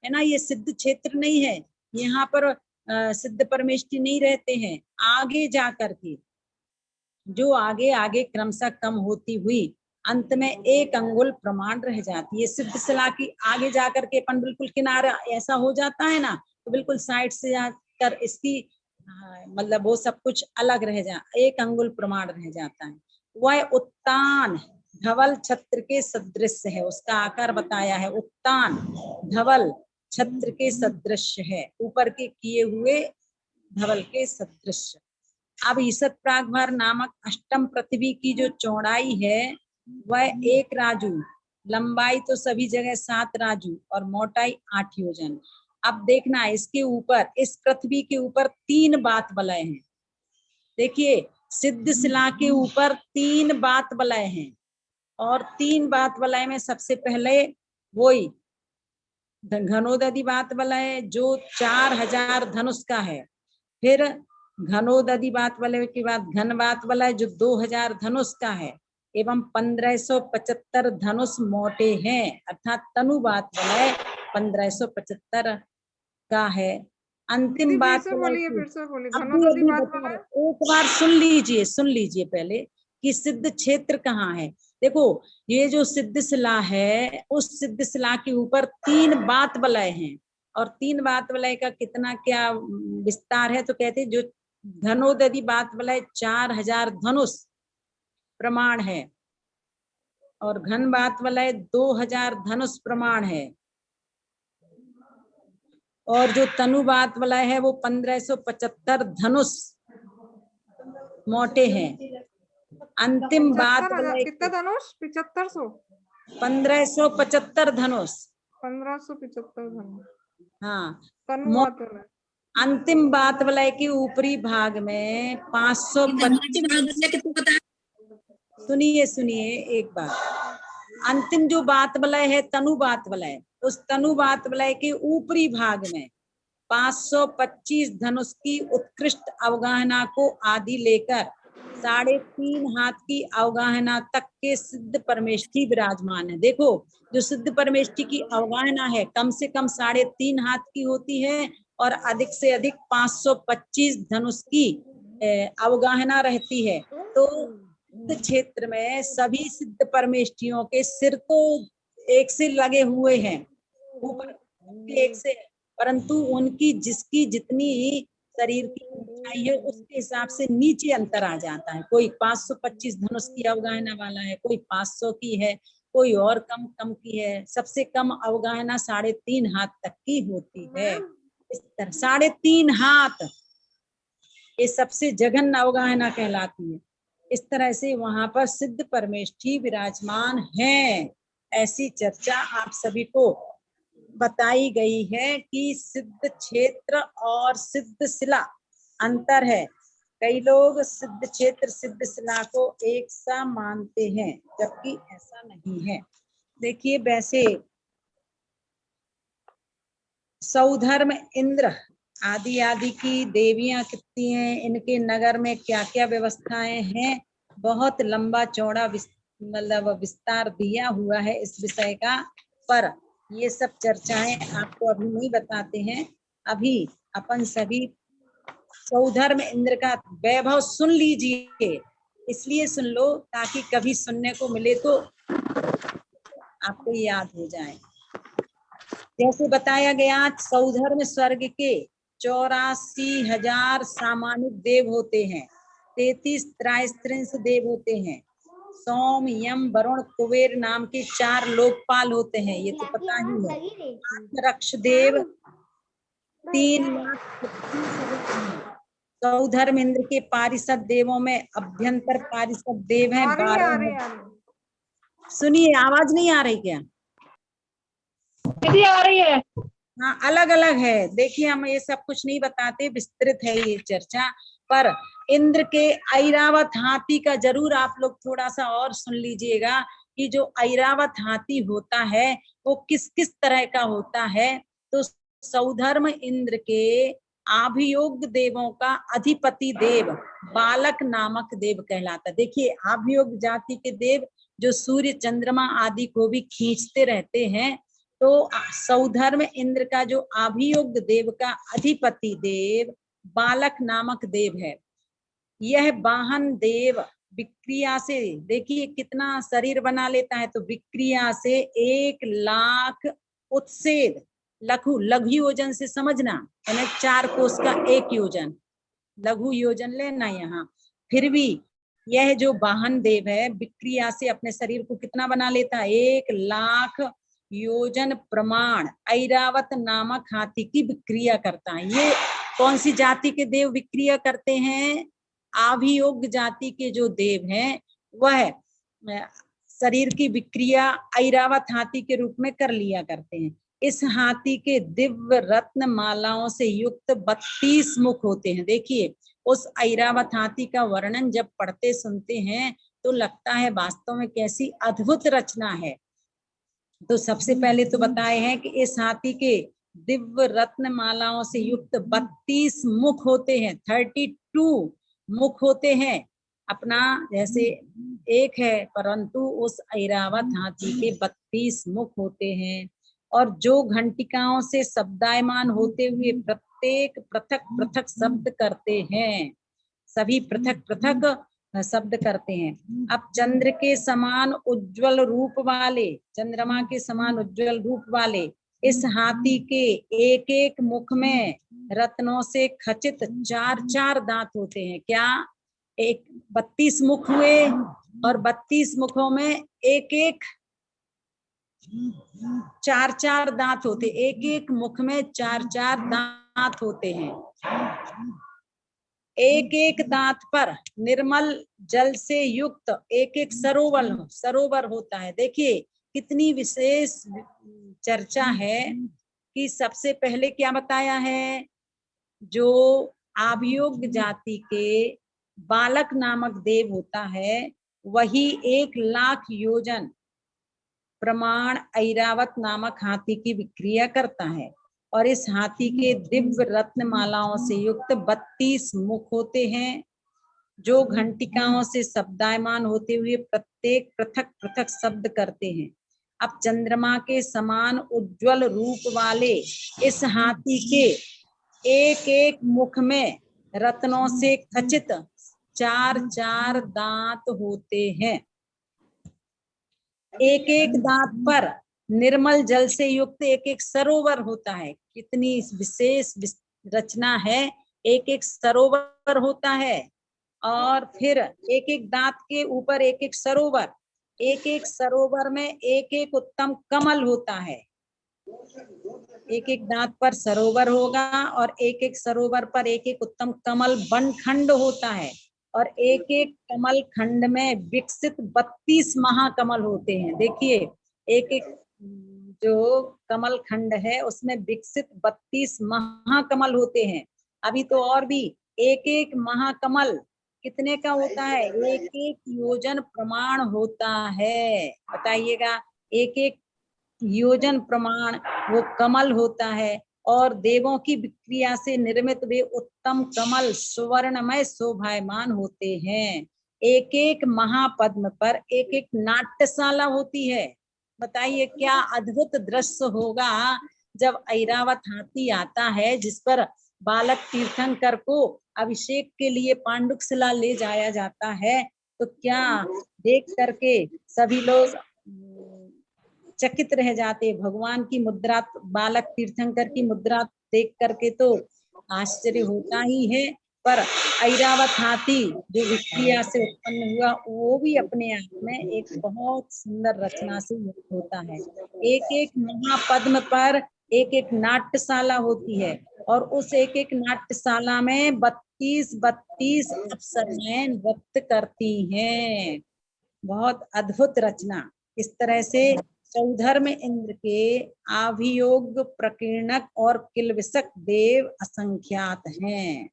A: ना, ये सिद्ध क्षेत्र नहीं है। यहाँ पर सिद्ध परमेष्ठी नहीं रहते हैं। आगे जाकर के जो आगे आगे क्रमशः कम होती हुई अंत में 1 अंगुल प्रमाण रह जाती है। सिद्ध शिला की आगे जाकर के अपन बिल्कुल किनारा ऐसा हो जाता है ना, तो बिल्कुल साइड से जाकर इसकी मतलब वो सब कुछ अलग रह जा, 1 अंगुल प्रमाण रह जाता है। वह उत्तान धवल छत्र के सदृश है, उसका आकार बताया है। उत्तान धवल छत्र के सदृश है, ऊपर के किए हुए धवल के सदृश। अब ईसत प्रागभार नामक अष्टम पृथ्वी की जो चौड़ाई है वह 1 राजू, लंबाई तो सभी जगह 7 राजू और मोटाई 8 योजन। अब देखना इसके ऊपर, इस पृथ्वी के ऊपर 3 बात वलय हैं। देखिए सिद्ध शिला के ऊपर 3 बात वलय हैं, और 3 बात वलय में सबसे पहले वही घनोदधि बात वलय जो 4000 धनुष का है। फिर घनोदधि बात वलय के बाद घन बात वलय जो 2000 धनुष का है, एवं 1575 धनुष मोटे हैं, अर्थात तनु बात वलय 1575 का है। अंतिम बात एक बार सुन लीजिए पहले कि सिद्ध क्षेत्र कहाँ है। देखो ये जो सिद्ध शिला है उस सिद्ध शिला के ऊपर 3 बात वलय हैं, और 3 बात वलय का कितना क्या विस्तार है तो कहते हैं जो घनोदधि बात वलय 4000 धनुष प्रमाण है, और घन बात वलय 2000 धनुष प्रमाण है, और जो तनु बात वलय है वो 1575 धनुष मोटे हैं। अंतिम बात
B: 75,000 कितना धनुष? 7500
A: 1575 धनुष।
B: 1575 धनुष।
A: हाँ,
B: तनु आतुल है।
A: अंतिम बात वलय के ऊपरी भाग में 525। सुनिए सुनिए एक बार, अंतिम जो बात वलय है तनु बात वलय, उस तनु बात वलय के ऊपरी भाग में 525 धनुष की उत्कृष्ट अवगाहना को आदि लेकर 3.5 हाथ की अवगाहना तक के सिद्ध परमेष्ठी विराजमान है। देखो, जो सिद्ध परमेष्ठी की अवगाहना है कम से कम 3.5 हाथ की होती है और अधिक से अधिक 525 धनुष की अवगाहना रहती है। तो सिद्ध क्षेत्र में सभी सिद्ध परमेष्ठियों के सिर तो एक से लगे हुए हैं, ऊपर एक से, परंतु उनकी जिसकी जितनी शरीर की ऊंचाई है उसके हिसाब से नीचे अंतर आ जाता है। कोई 525 धनुष की अवगाहना वाला है, कोई 500 की है, कोई और कम कम की है। सबसे कम अवगाहना 3.5 हाथ तक की होती है। इस तरह 3.5 हाथ ये सबसे जघन्य अवगाहना कहलाती है। इस तरह से वहां पर सिद्ध परमेष्ठी विराजमान हैं। ऐसी चर्चा आप सभी को बताई गई है कि सिद्ध क्षेत्र और सिद्ध शिला अंतर है। कई लोग सिद्ध क्षेत्र सिद्ध शिला को एक सा मानते हैं, जबकि ऐसा नहीं है। देखिए, वैसे सौधर्म इंद्र आदि आदि की देवियां कितनी हैं, इनके नगर में क्या क्या व्यवस्थाएं हैं, बहुत लंबा चौड़ा मतलब विस्तार दिया हुआ है इस विषय का। पर ये सब चर्चाएं आपको अभी नहीं बताते हैं। अभी अपन सभी सौधर्म इंद्र का वैभव सुन लीजिए, इसलिए सुन लो ताकि कभी सुनने को मिले तो आपको याद हो जाए। जैसे बताया गया, सौधर्म स्वर्ग के 84,000 सामान्य देव होते हैं, 33 त्रायस्त्रिंश देव होते हैं, सोम यम वरुण कुबेर नाम के 4 लोकपाल होते हैं, ये तो पता ही है। रक्ष देव 3,36,000। सौधर्म इंद्र के पारिषद देवों में अभ्यंतर पारिषद देव हैं 12। सुनिए, आवाज नहीं आ रही क्या?
B: आ रही है।
A: हाँ, अलग अलग है। देखिए, हम ये सब कुछ नहीं बताते, विस्तृत है ये चर्चा। पर इंद्र के ऐरावत हाथी का जरूर आप लोग थोड़ा सा और सुन लीजिएगा कि जो ऐरावत हाथी होता है वो किस किस तरह का होता है। तो सौधर्म इंद्र के आभियोग देवों का अधिपति देव बालक नामक देव कहलाता। देखिए, आभियोग जाति के देव जो सूर्य चंद्रमा आदि को भी खींचते रहते हैं, तो सौधर्म इंद्र का जो आभियोग देव का अधिपति देव बालक नामक देव है। यह वाहन देव विक्रिया से, देखिए कितना शरीर बना लेता है, तो विक्रिया से 1,00,000 उत्सेद लघु लघु योजन से समझना, यानी 4 कोस का 1 योजन, लघु योजन लेना यहाँ। फिर भी यह जो वाहन देव है विक्रिया से अपने शरीर को कितना बना लेता है, 1,00,000 योजन प्रमाण ऐरावत नामक हाथी की विक्रिया करता है। ये कौन सी जाति के देव विक्रिया करते हैं? आभियोग जाति के जो देव हैं वह शरीर की विक्रिया ऐरावत हाथी के रूप में कर लिया करते हैं। इस हाथी के दिव्य रत्न मालाओं से युक्त 32 मुख होते हैं। देखिए, उस ऐरावत हाथी का वर्णन जब पढ़ते सुनते हैं तो लगता है वास्तव में कैसी अद्भुत रचना है। तो सबसे पहले तो बताए हैं कि इस हाथी के दिव्य रत्न मालाओं से युक्त 32 मुख होते हैं, 32 मुख होते हैं। अपना जैसे एक है, परंतु उस ऐरावत हाथी के 32 मुख होते हैं। और जो घंटिकाओं से शब्दायमान होते हुए प्रत्येक पृथक पृथक शब्द करते हैं, सभी पृथक पृथक शब्द करते हैं। अब चंद्र के समान उज्जवल रूप वाले, चंद्रमा के समान उज्जवल रूप वाले इस हाथी के एक एक मुख में रत्नों से खचित 4-4 दांत होते हैं। क्या? 32 मुख हुए और 32 मुखों में एक एक 4-4 दांत होते, एक एक मुख में 4-4 दांत होते हैं। एक एक दांत पर निर्मल जल से युक्त एक एक सरोवर होता है। देखिए कितनी विशेष चर्चा है कि सबसे पहले क्या बताया है, जो आभियोग जाति के बालक नामक देव होता है वही 1,00,000 योजन प्रमाण ऐरावत नामक हाथी की विक्रिया करता है और इस हाथी के दिव्य रत्न मालाओं से युक्त 32 मुख होते हैं जो घंटिकाओं से शब्दायमान होते हुए प्रत्येक पृथक पृथक शब्द करते हैं। अब चंद्रमा के समान उज्जवल रूप वाले इस हाथी के एक एक मुख में रत्नों से खचित 4-4 दांत होते हैं। एक एक दांत पर निर्मल जल से युक्त एक एक सरोवर होता है। कितनी विशेष रचना है, एक एक सरोवर होता है और फिर एक एक दांत के ऊपर एक एक सरोवर, एक एक सरोवर में एक एक उत्तम कमल होता है। एक एक दांत पर सरोवर होगा और एक एक सरोवर पर एक एक उत्तम कमल बनखंड होता है और एक एक कमल खंड में विकसित 32 महाकमल होते हैं। देखिए एक एक जो कमल खंड है उसमें विकसित 32 महाकमल होते हैं। अभी तो और भी एक एक महाकमल कितने का होता है, एक एक योजन प्रमाण होता है। बताइएगा, एक एक योजन प्रमाण वो कमल होता है और देवों की विक्रिया से निर्मित वे उत्तम कमल सुवर्णमय शोभायमान होते हैं। एक एक महापद्म पर एक एक नाट्यशाला होती है। बताइए क्या अद्भुत दृश्य होगा जब ऐरावत हाथी आता है जिस पर बालक तीर्थंकर को अभिषेक के लिए पांडुकशिला ले जाया जाता है, तो क्या देख करके सभी लोग चकित रह जाते। भगवान की मुद्रा, बालक तीर्थंकर की मुद्रा देख करके तो आश्चर्य होता ही है, पर ऐरावत हाथी जो विक्रिया से उत्पन्न हुआ वो भी अपने आप में एक बहुत सुंदर रचना से युक्त होता है। एक एक महापद्म पर एक एक नाट्यशाला होती है और उस एक एक नाट्यशाला में 32 अप्सराएं नृत्य करती हैं। बहुत अद्भुत रचना। इस तरह से सौधर्म इंद्र के आभियोग प्रकीर्णक और किलविषक देव असंख्यात हैं।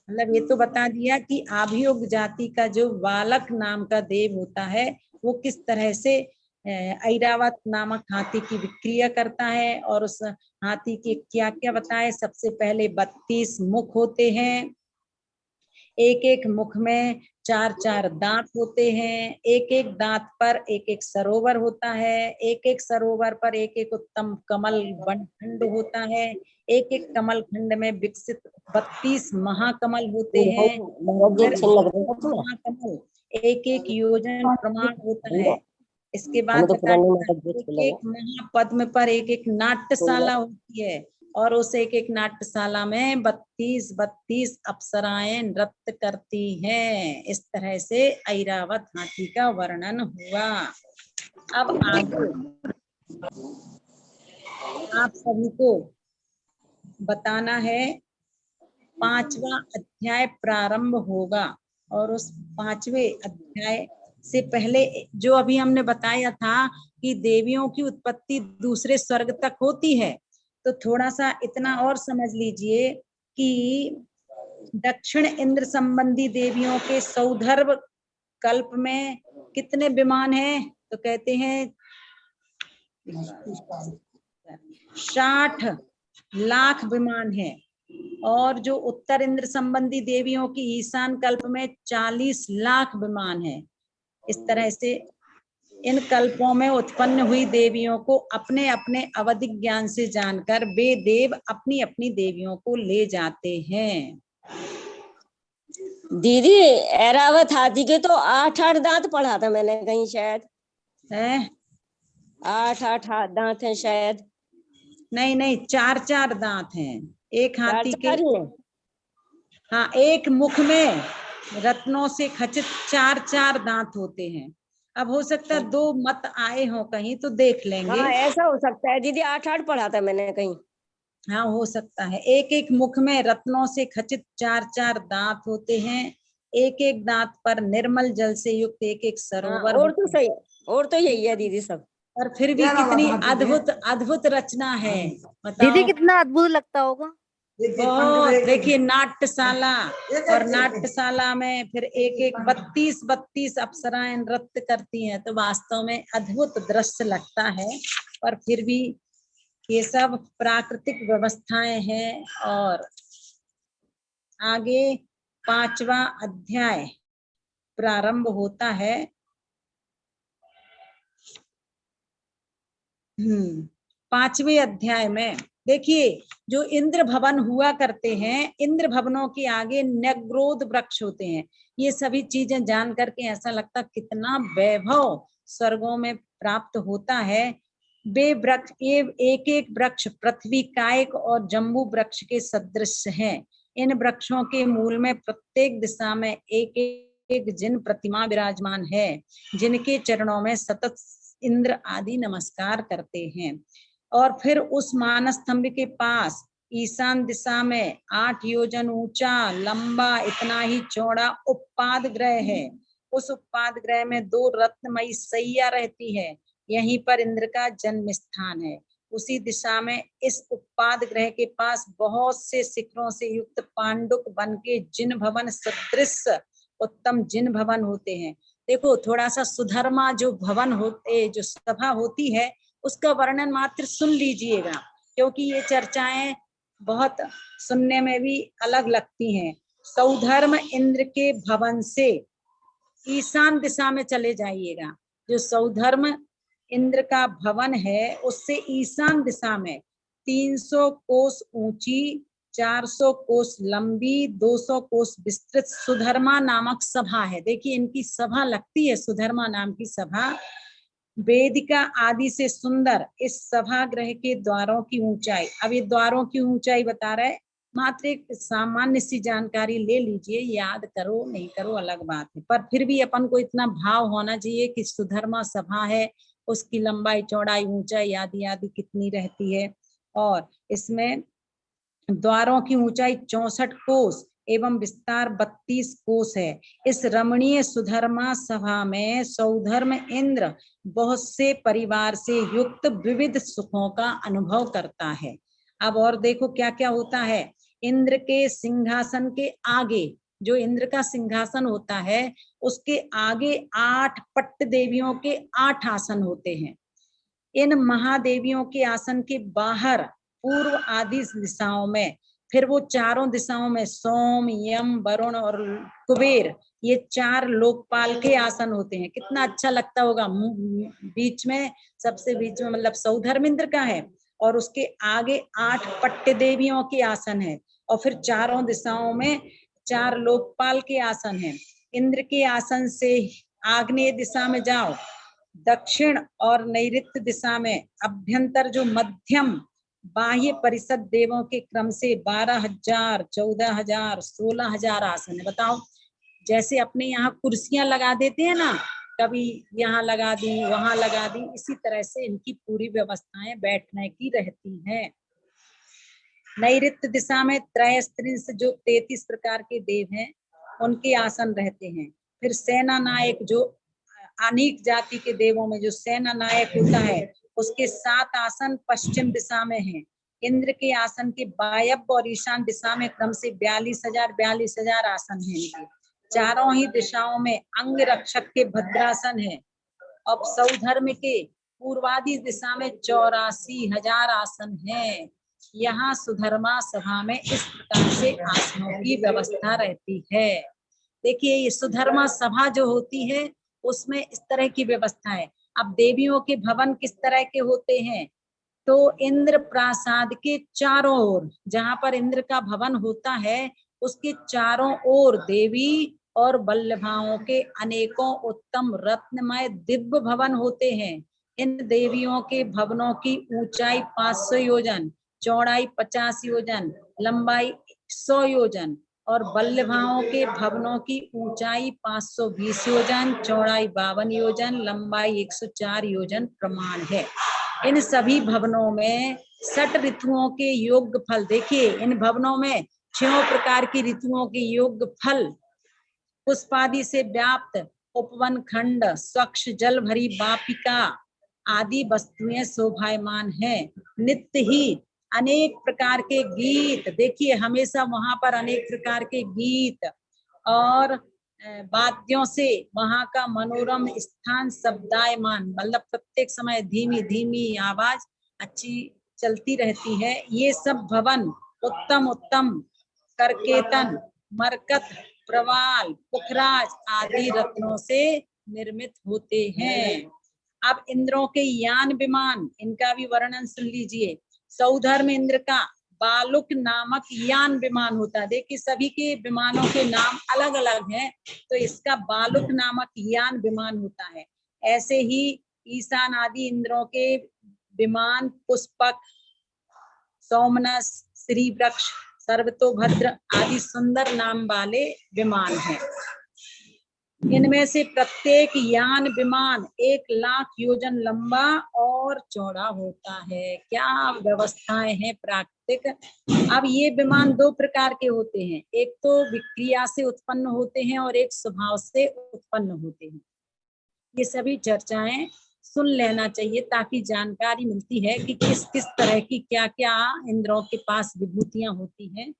A: मतलब ये तो बता दिया कि आभियोग जाति का जो बालक नाम का देव होता है वो किस तरह से ऐरावत नामक हाथी की विक्रिया करता है और उस हाथी के क्या क्या बताए। सबसे पहले 32 मुख होते हैं, एक एक मुख में 4-4 दांत होते हैं, एक एक दांत पर एक एक सरोवर होता है, एक एक सरोवर पर एक एक उत्तम कमल बनखंड होता है, एक एक कमल खंड में विकसित 32 महाकमल होते हैं। महाकमल एक एक योजन प्रमाण होता है। इसके बाद एक एक महापद्म पर एक एक नाट्यशाला होती है और उस एक एक नाट्यशाला में 32 अप्सराएं नृत्य करती हैं। इस तरह से ऐरावत हाथी का वर्णन हुआ। अब आगे आप सभी को बताना है 5वां अध्याय प्रारंभ होगा और उस 5वें अध्याय से पहले जो अभी हमने बताया था कि देवियों की उत्पत्ति दूसरे स्वर्ग तक होती है, तो थोड़ा सा इतना और समझ लीजिए कि दक्षिण इंद्र संबंधी देवियों के सौधर्व कल्प में कितने विमान हैं, तो कहते हैं 60 लाख विमान है और जो उत्तर इंद्र संबंधी देवियों की ईशान कल्प में 40 लाख विमान है। इस तरह से इन कल्पों में उत्पन्न हुई देवियों को अपने अपने अवधिक ज्ञान से जानकर वे देव अपनी अपनी देवियों को ले जाते हैं।
C: दीदी ऐरावत हाथी के तो 8-8 दांत पढ़ा था मैंने कहीं, शायद
A: है
C: 8-8 दांत हैं शायद।
A: नहीं 4-4 दांत हैं एक हाथी के।
C: 4
A: हाँ, एक मुख में रत्नों से खचित 4-4 दांत होते हैं। अब हो सकता है 2 मत आए हो कहीं तो देख लेंगे।
C: हाँ ऐसा हो सकता है दीदी, 8-8 पढ़ा था मैंने कहीं।
A: हाँ हो सकता है। एक एक मुख में रत्नों से खचित 4-4 दांत होते हैं। एक एक दांत पर निर्मल जल से युक्त एक एक
C: हाँ,
A: सरोवर
C: और तो
A: होता है।
C: सही, और तो यही है दीदी सब।
A: और फिर भी कितनी अद्भुत अद्भुत रचना है,
D: दीदी
A: बताओ।
D: कितना अद्भुत लगता होगा।
A: बहुत, देखिए नाट्यशाला, और नाट्यशाला में फिर एक एक 32 अप्सराएं नृत्य करती हैं, तो वास्तव में अद्भुत दृश्य लगता है। पर फिर भी ये सब प्राकृतिक व्यवस्थाएं हैं। और आगे 5वां अध्याय प्रारंभ होता है। 5वें अध्याय में देखिए, जो इंद्र भवन हुआ करते हैं, इंद्र भवनों के आगे नग्रोध वृक्ष होते हैं। ये सभी चीजें जान करके ऐसा लगता कितना वैभव स्वर्गों में प्राप्त होता है। वे वृक्ष, ये एक एक वृक्ष पृथ्वी कायक और जम्बू वृक्ष के सदृश हैं। इन वृक्षों के मूल में प्रत्येक दिशा में एक एक जिन प्रतिमा विराजमान है, जिनके चरणों में सतत इंद्र आदि नमस्कार करते हैं। और फिर उस मानस स्तंभ के पास ईशान दिशा में 8 योजन ऊंचा, लंबा, इतना ही चौड़ा उपपाद ग्रह है। उस उपपाद ग्रह में 2 रत्नमयी सैया रहती है। यहीं पर इंद्र का जन्म स्थान है। उसी दिशा में इस उपपाद ग्रह के पास बहुत से शिखरों से युक्त पांडुक वन के जिन भवन सदृश उत्तम जिन भवन होते हैं। देखो, थोड़ा सा सुधर्मा जो भवन होते, जो सभा होती है, उसका वर्णन मात्र सुन लीजिएगा, क्योंकि ये चर्चाएं बहुत सुनने में भी अलग लगती हैं। सौधर्म इंद्र के भवन से ईशान दिशा में चले जाइएगा। जो सौधर्म इंद्र का भवन है, उससे ईशान दिशा में 300 कोस ऊंची, 400 कोस लंबी, 200 कोस विस्तृत सुधर्मा नामक सभा है। देखिए, इनकी सभा लगती है, सुधर्मा नाम की सभा। वेदिका आदि से सुंदर इस सभागृह के द्वारों की ऊंचाई, अब ये द्वारों की ऊंचाई बता रहे, मात्र एक सामान्य सी जानकारी ले लीजिए, याद करो नहीं करो अलग बात है, पर फिर भी अपन को इतना भाव होना चाहिए कि सुधर्मा सभा है, उसकी लंबाई चौड़ाई ऊंचाई आदि आदि कितनी रहती है। और इसमें द्वारों की ऊंचाई 64 कोस एवं विस्तार 32 कोस है। इस रमणीय सुधर्मा सभा में सौधर्म इंद्र बहुत से परिवार से युक्त विविध सुखों का अनुभव करता है। अब और देखो क्या क्या होता है। इंद्र के सिंहासन के आगे, जो इंद्र का सिंहासन होता है, उसके आगे 8 पट्ट देवियों के 8 आसन होते हैं। इन महादेवियों के आसन के बाहर पूर्व आदि दिशाओं में, फिर वो चारों दिशाओं में सोम, यम, वरुण और कुबेर, ये 4 लोकपाल के आसन होते हैं। कितना अच्छा लगता होगा। बीच में, सबसे बीच में मतलब सौधर्मेंद्र का है, और उसके आगे 8 पट्ट देवियों के आसन है, और फिर चारों दिशाओं में 4 लोकपाल के आसन है। इंद्र के आसन से आग्नेय दिशा में जाओ, दक्षिण और नैऋत्य दिशा में अभ्यंतर जो मध्यम बाह्य परिषद देवों के क्रम से 12,000, 14,000, 16,000 आसन है। बताओ, जैसे अपने यहाँ कुर्सियां लगा देते हैं ना, कभी यहाँ लगा दी वहां लगा दी, इसी तरह से इनकी पूरी व्यवस्थाएं बैठने की रहती हैं। नैऋत्य दिशा में त्रयस्त्रिंश जो 33 प्रकार के देव हैं, उनके आसन रहते हैं। फिर सेना नायक, जो अनेक जाति के देवों में जो सेना नायक होता है, उसके 7 आसन पश्चिम दिशा में हैं। इंद्र के आसन के वायव्य और ईशान दिशा में क्रम से 42,000 आसन हैं इनके। चारों ही दिशाओं में अंग रक्षक के भद्रासन है। अब सौधर्म के पूर्वादि दिशा में 84,000 आसन हैं। यहाँ सुधर्मा सभा में इस प्रकार से आसनों की व्यवस्था रहती है। देखिए, ये सुधर्मा सभा जो होती है, उसमें इस तरह की व्यवस्था है। अब देवियों के भवन किस तरह के होते हैं, तो इंद्र प्रासाद के चारों ओर, जहां पर इंद्र का भवन होता है, उसके चारों ओर देवी और वल्लभाओं के अनेकों उत्तम रत्नमय दिव्य भवन होते हैं। इन देवियों के भवनों की ऊंचाई 500 योजन, चौड़ाई 50 योजन, लंबाई 100 योजन, और वल्लभाओं के भवनों की ऊंचाई 520 योजन, चौड़ाई 52 योजन, लंबाई 104 योजन प्रमाण है। इन सभी भवनों में 6 ऋतुओं के योग्य फल, देखिए इन भवनों में 6 प्रकार की ऋतुओं के योग्य फल पुष्पादि से व्याप्त उपवन खंड, स्वच्छ जल भरी वापिका आदि वस्तुएं शोभायमान है। नित्य ही अनेक प्रकार के गीत, देखिए हमेशा वहां पर अनेक प्रकार के गीत और वाद्यों से वहां का मनोरम स्थान शब्दायमान, मतलब प्रत्येक समय धीमी धीमी आवाज अच्छी चलती रहती है। ये सब भवन उत्तम उत्तम करकेतन, मरकत, प्रवाल, पुखराज आदि रत्नों से निर्मित होते हैं। अब इंद्रों के यान विमान, इनका भी वर्णन सुन लीजिए। सौधर्म इंद्र का बालुक नामक यान विमान होता है। देखिए सभी के विमानों के नाम अलग अलग हैं, तो इसका बालुक नामक यान विमान होता है। ऐसे ही ईशान आदि इंद्रों के विमान पुष्पक, सोमनस, श्री वृक्ष, सर्वतोभद्र आदि सुंदर नाम वाले विमान हैं। इनमें से प्रत्येक यान विमान 1,00,000 योजन लंबा और चौड़ा होता है। क्या व्यवस्थाएं हैं प्राकृतिक। अब ये विमान 2 प्रकार के होते हैं, एक तो विक्रिया से उत्पन्न होते हैं और एक स्वभाव से उत्पन्न होते हैं। ये सभी चर्चाएं सुन लेना चाहिए ताकि जानकारी मिलती है कि किस किस तरह की क्या क्या इंद्रों के पास विभूतियां होती हैं।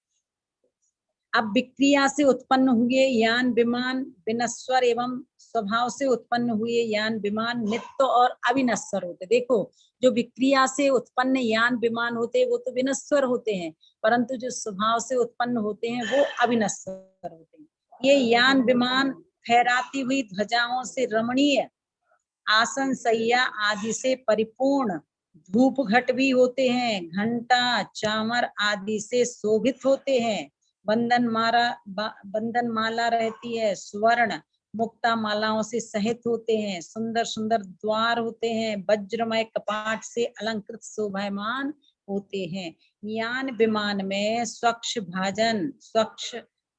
A: अब विक्रिया से उत्पन्न हुए यान विमान विनश्वर एवं स्वभाव से उत्पन्न हुए यान विमान नित्य और अविनश्वर होते। देखो जो विक्रिया से उत्पन्न यान विमान होते वो तो विनश्वर होते हैं, परंतु जो स्वभाव से उत्पन्न होते हैं वो अविनश्वर होते हैं। ये यान विमान फहराती हुई ध्वजाओं से रमणीय, आसन सैया आदि से परिपूर्ण, धूप घट भी होते हैं, घंटा चामर आदि से शोभित होते हैं, बंधन माला रहती है, स्वर्ण मुक्ता मालाओं से सहित होते हैं, सुंदर सुंदर द्वार होते हैं, वज्रमय कपाट से अलंकृत शोभायमान होते हैं। यान विमान में स्वच्छ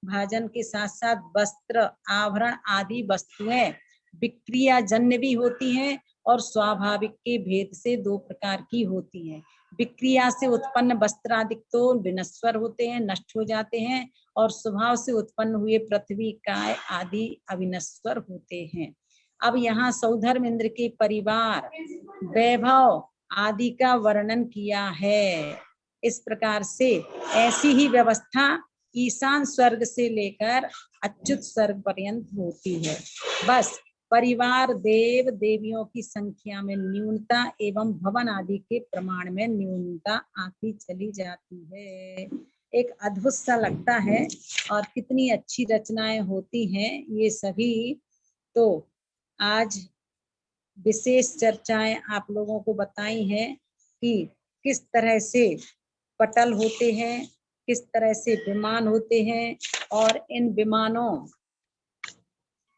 A: भाजन के साथ साथ वस्त्र, आभरण आदि वस्तुएं विक्रिया जन्य भी होती हैं और स्वाभाविक के भेद से 2 प्रकार की होती हैं। विक्रिया से उत्पन्न वस्त्र आदि तो विनश्वर होते हैं, नष्ट हो जाते हैं, और स्वभाव से उत्पन्न हुए पृथ्वी काय आदि अविनश्वर होते हैं। अब यहाँ सौधर्म इंद्र के परिवार, वैभव आदि का वर्णन किया है। इस प्रकार से ऐसी ही व्यवस्था ईशान स्वर्ग से लेकर अच्युत स्वर्ग पर्यंत होती है। बस परिवार देव देवियों की संख्या में न्यूनता एवं भवन आदि के प्रमाण में न्यूनता आती चली जाती है। एक अद्भुत सा लगता है और कितनी अच्छी रचनाएं होती हैं ये सभी। तो आज विशेष चर्चाएं आप लोगों को बताई हैं कि किस तरह से पटल होते हैं, किस तरह से विमान होते हैं, और इन विमानों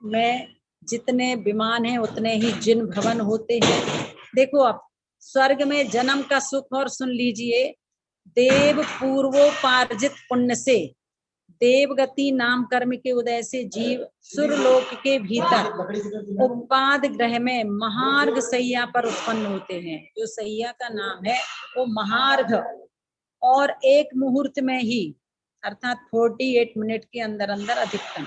A: में जितने विमान हैं उतने ही जिन भवन होते हैं। देखो अब स्वर्ग में जन्म का सुख और सुन लीजिए। देव पूर्वोपार्जित पुण्य से देवगति नाम कर्म के उदय से जीव सुरलोक के भीतर उपाद ग्रह में महार्घ सैया पर उत्पन्न होते हैं। जो सैया का नाम है वो महार्घ, और एक मुहूर्त में ही अर्थात 48 मिनट के अंदर अंदर अधिकतम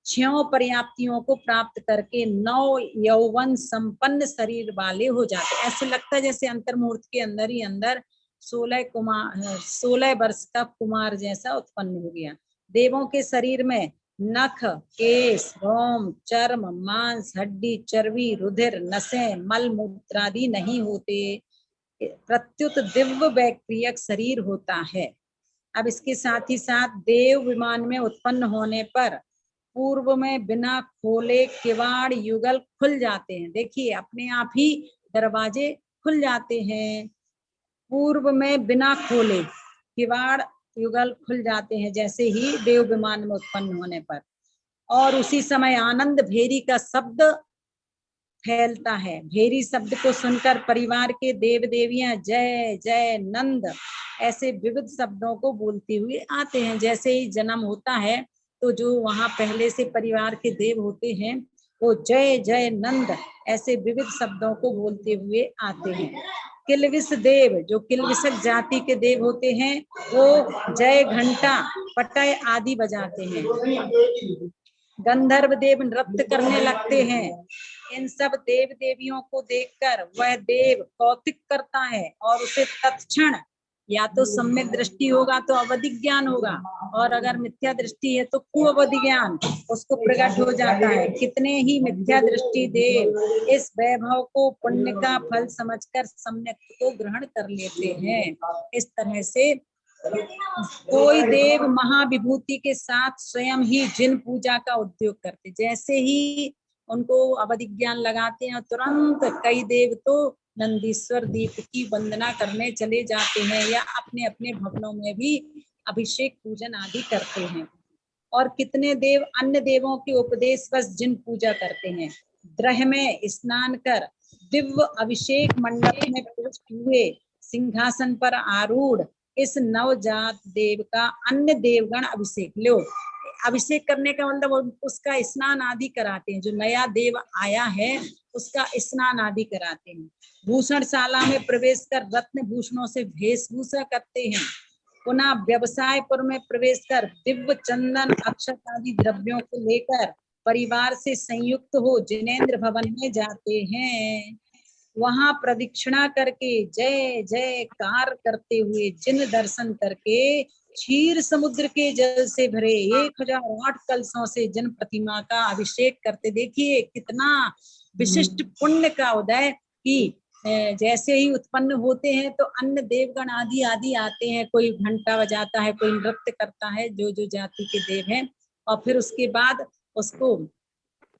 A: 6 पर्याप्तियों को प्राप्त करके 9 यौवन संपन्न शरीर वाले हो जाते। ऐसे लगता है जैसे अंतर मुहूर्त के अंदर ही अंदर 16 वर्ष का कुमार जैसा उत्पन्न हो गया। देवों के शरीर में नख, केश, रोम, चर्म, मांस, हड्डी, चर्बी, रुधिर, नसें, मल मूत्रादि नहीं होते, प्रत्युत दिव्य वैक्रियक शरीर होता है। अब इसके साथ ही साथ देव विमान में उत्पन्न होने पर पूर्व में बिना खोले किवाड़ युगल खुल जाते हैं। देखिए अपने आप ही दरवाजे खुल जाते हैं। पूर्व में बिना खोले किवाड़ युगल खुल जाते हैं जैसे ही देव विमान में उत्पन्न होने पर, और उसी समय आनंद भेरी का शब्द फैलता है। भेरी शब्द को सुनकर परिवार के देव देवियां जय जय नंद ऐसे विविध शब्दों को बोलते हुए आते हैं। जैसे ही जन्म होता है तो जो वहां पहले से परिवार के देव होते हैं वो जय जय नंद ऐसे विविध शब्दों को बोलते हुए आते हैं। किल्विष देव, जो किल्विषक जाति के देव होते हैं, वो जय घंटा पटय आदि बजाते हैं। गंधर्व देव नृत्य करने लगते हैं। इन सब देव देवियों को देखकर वह देव कौतुक करता है और उसे तत्क्षण या तो सम्यक दृष्टि होगा तो अवधि ज्ञान होगा, और अगर मिथ्या दृष्टि है तो कुअवधि ज्ञान उसको प्रकट हो जाता है। कितने ही मिथ्या दृष्टि देव इस वैभव को पुण्य का फल समझकर सम्यक को ग्रहण कर लेते हैं। इस तरह से कोई देव महाविभूति के साथ स्वयं ही जिन पूजा का उद्योग करते, जैसे ही उनको अवधि ज्ञान लगाते हैं तुरंत कई देव तो नंदीश्वर दीप की वंदना करने चले जाते हैं या अपने अपने भवनों में भी अभिषेक पूजन आदि करते हैं। और कितने देव अन्य देवों के उपदेश बस जिन पूजा करते हैं। द्रह में स्नान कर दिव्य अभिषेक मंडप में प्रविष्ट हुए सिंहासन पर आरूढ़ इस नवजात देव का अन्य देवगण अभिषेक लो। अभिषेक करने का मतलब उसका स्नान आदि कराते हैं। जो नया देव आया है उसका स्नान आदि कराते हैं। भूषणशाला में प्रवेश कर रत्न भूषणों से वेशभूषा करते हैं। पुनः व्यवसायपुर में प्रवेश कर दिव्य चंदन अक्षत आदि द्रव्यों को लेकर परिवार से संयुक्त हो जिनेंद्र भवन में जाते हैं। वहां प्रदक्षिणा करके जय जयकार करते हुए जिन दर्शन करके क्षीर समुद्र के जल से भरे 1008 कलशों से जिन प्रतिमा का अभिषेक करते, देखिए कितना विशिष्ट पुण्य का उदय कि जैसे ही उत्पन्न होते हैं तो अन्य देवगण आदि आदि आते हैं। कोई घंटा बजाता है, कोई नृत्य करता है, जो जो जाति के देव हैं, और फिर उसके बाद उसको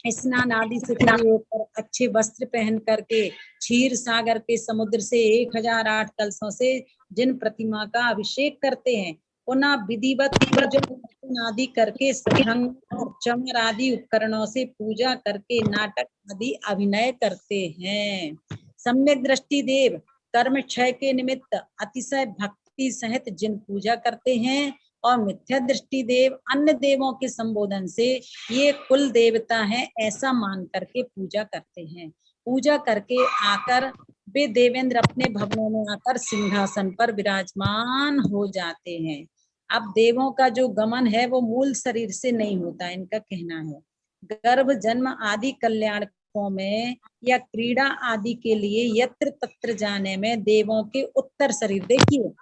A: स्नान आदि से फ्री होकर अच्छे वस्त्र पहन करके क्षीर सागर के समुद्र से 1008 कलशों से जिन प्रतिमा का अभिषेक करते हैं, पुनः विधिवत पूजन आदि करके शंख चमर आदि उपकरणों से पूजा करके नाटक आदि अभिनय करते हैं। सम्यक दृष्टि देव कर्म क्षय के निमित्त अतिशय भक्ति सहित जिन पूजा करते हैं, और मिथ्या दृष्टि देव अन्य देवों के संबोधन से ये कुल देवता हैं ऐसा मान करके पूजा करते हैं। पूजा करके आकर वे देवेंद्र अपने भवनों में आकर सिंहासन पर विराजमान हो जाते हैं। अब देवों का जो गमन है वो मूल शरीर से नहीं होता, इनका कहना है। गर्भ जन्म आदि कल्याणों में या क्रीड़ा आदि के लिए यत्र तत्र जाने में देवों के उत्तर शरीर, देखिए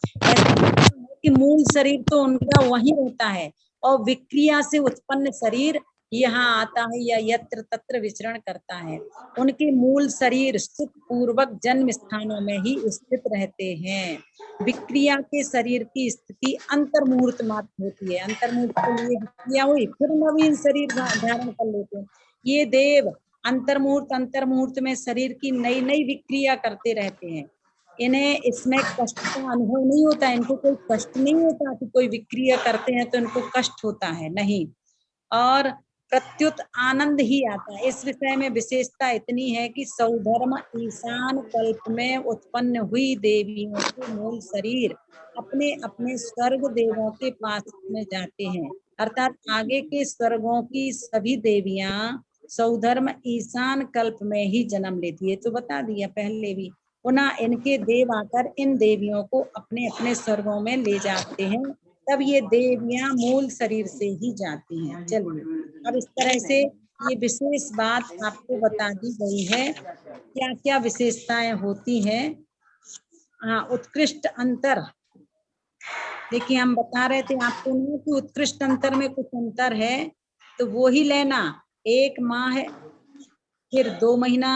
A: कि मूल शरीर तो उनका वही होता है और विक्रिया से उत्पन्न शरीर यहाँ आता है या यत्र तत्र विचरण करता है। उनके मूल शरीर सुख पूर्वक जन्म स्थानों में ही स्थित रहते हैं। विक्रिया के शरीर की स्थिति अंतर्मुहूर्त मात्र होती है। अंतर्मुहूर्त के लिए विक्रिया हुई, फिर नवीन शरीर धारण कर लेते हैं। ये देव अंतर्मुहूर्त में शरीर की नई नई विक्रिया करते रहते हैं। इन्हें इसमें कष्ट का अनुभव नहीं होता, इनको कोई कष्ट नहीं होता कि कोई विक्रिया करते हैं तो इनको कष्ट होता है, नहीं, और प्रत्युत आनंद ही आता है। इस विषय में विशेषता इतनी है कि सौधर्म ईशान कल्प में उत्पन्न हुई देवियों के मूल शरीर अपने अपने स्वर्ग देवों के पास में जाते हैं, अर्थात आगे के स्वर्गों की सभी देवियां सौधर्म ईशान कल्प में ही जन्म लेती है। तो बता दिया पहले भी। पुनः इनके देव आकर इन देवियों को अपने अपने स्वर्गों में ले जाते हैं, तब ये देवियां मूल शरीर से ही जाती हैं। चलिए, अब इस तरह से ये विशेष बात आपको बता दी गई है, क्या क्या विशेषताएं होती हैं। हाँ, उत्कृष्ट अंतर, देखिए हम बता रहे थे आपको नहीं कि उत्कृष्ट अंतर में कुछ अंतर है, तो वो ही लेना। 1 माह, फिर 2 महीना,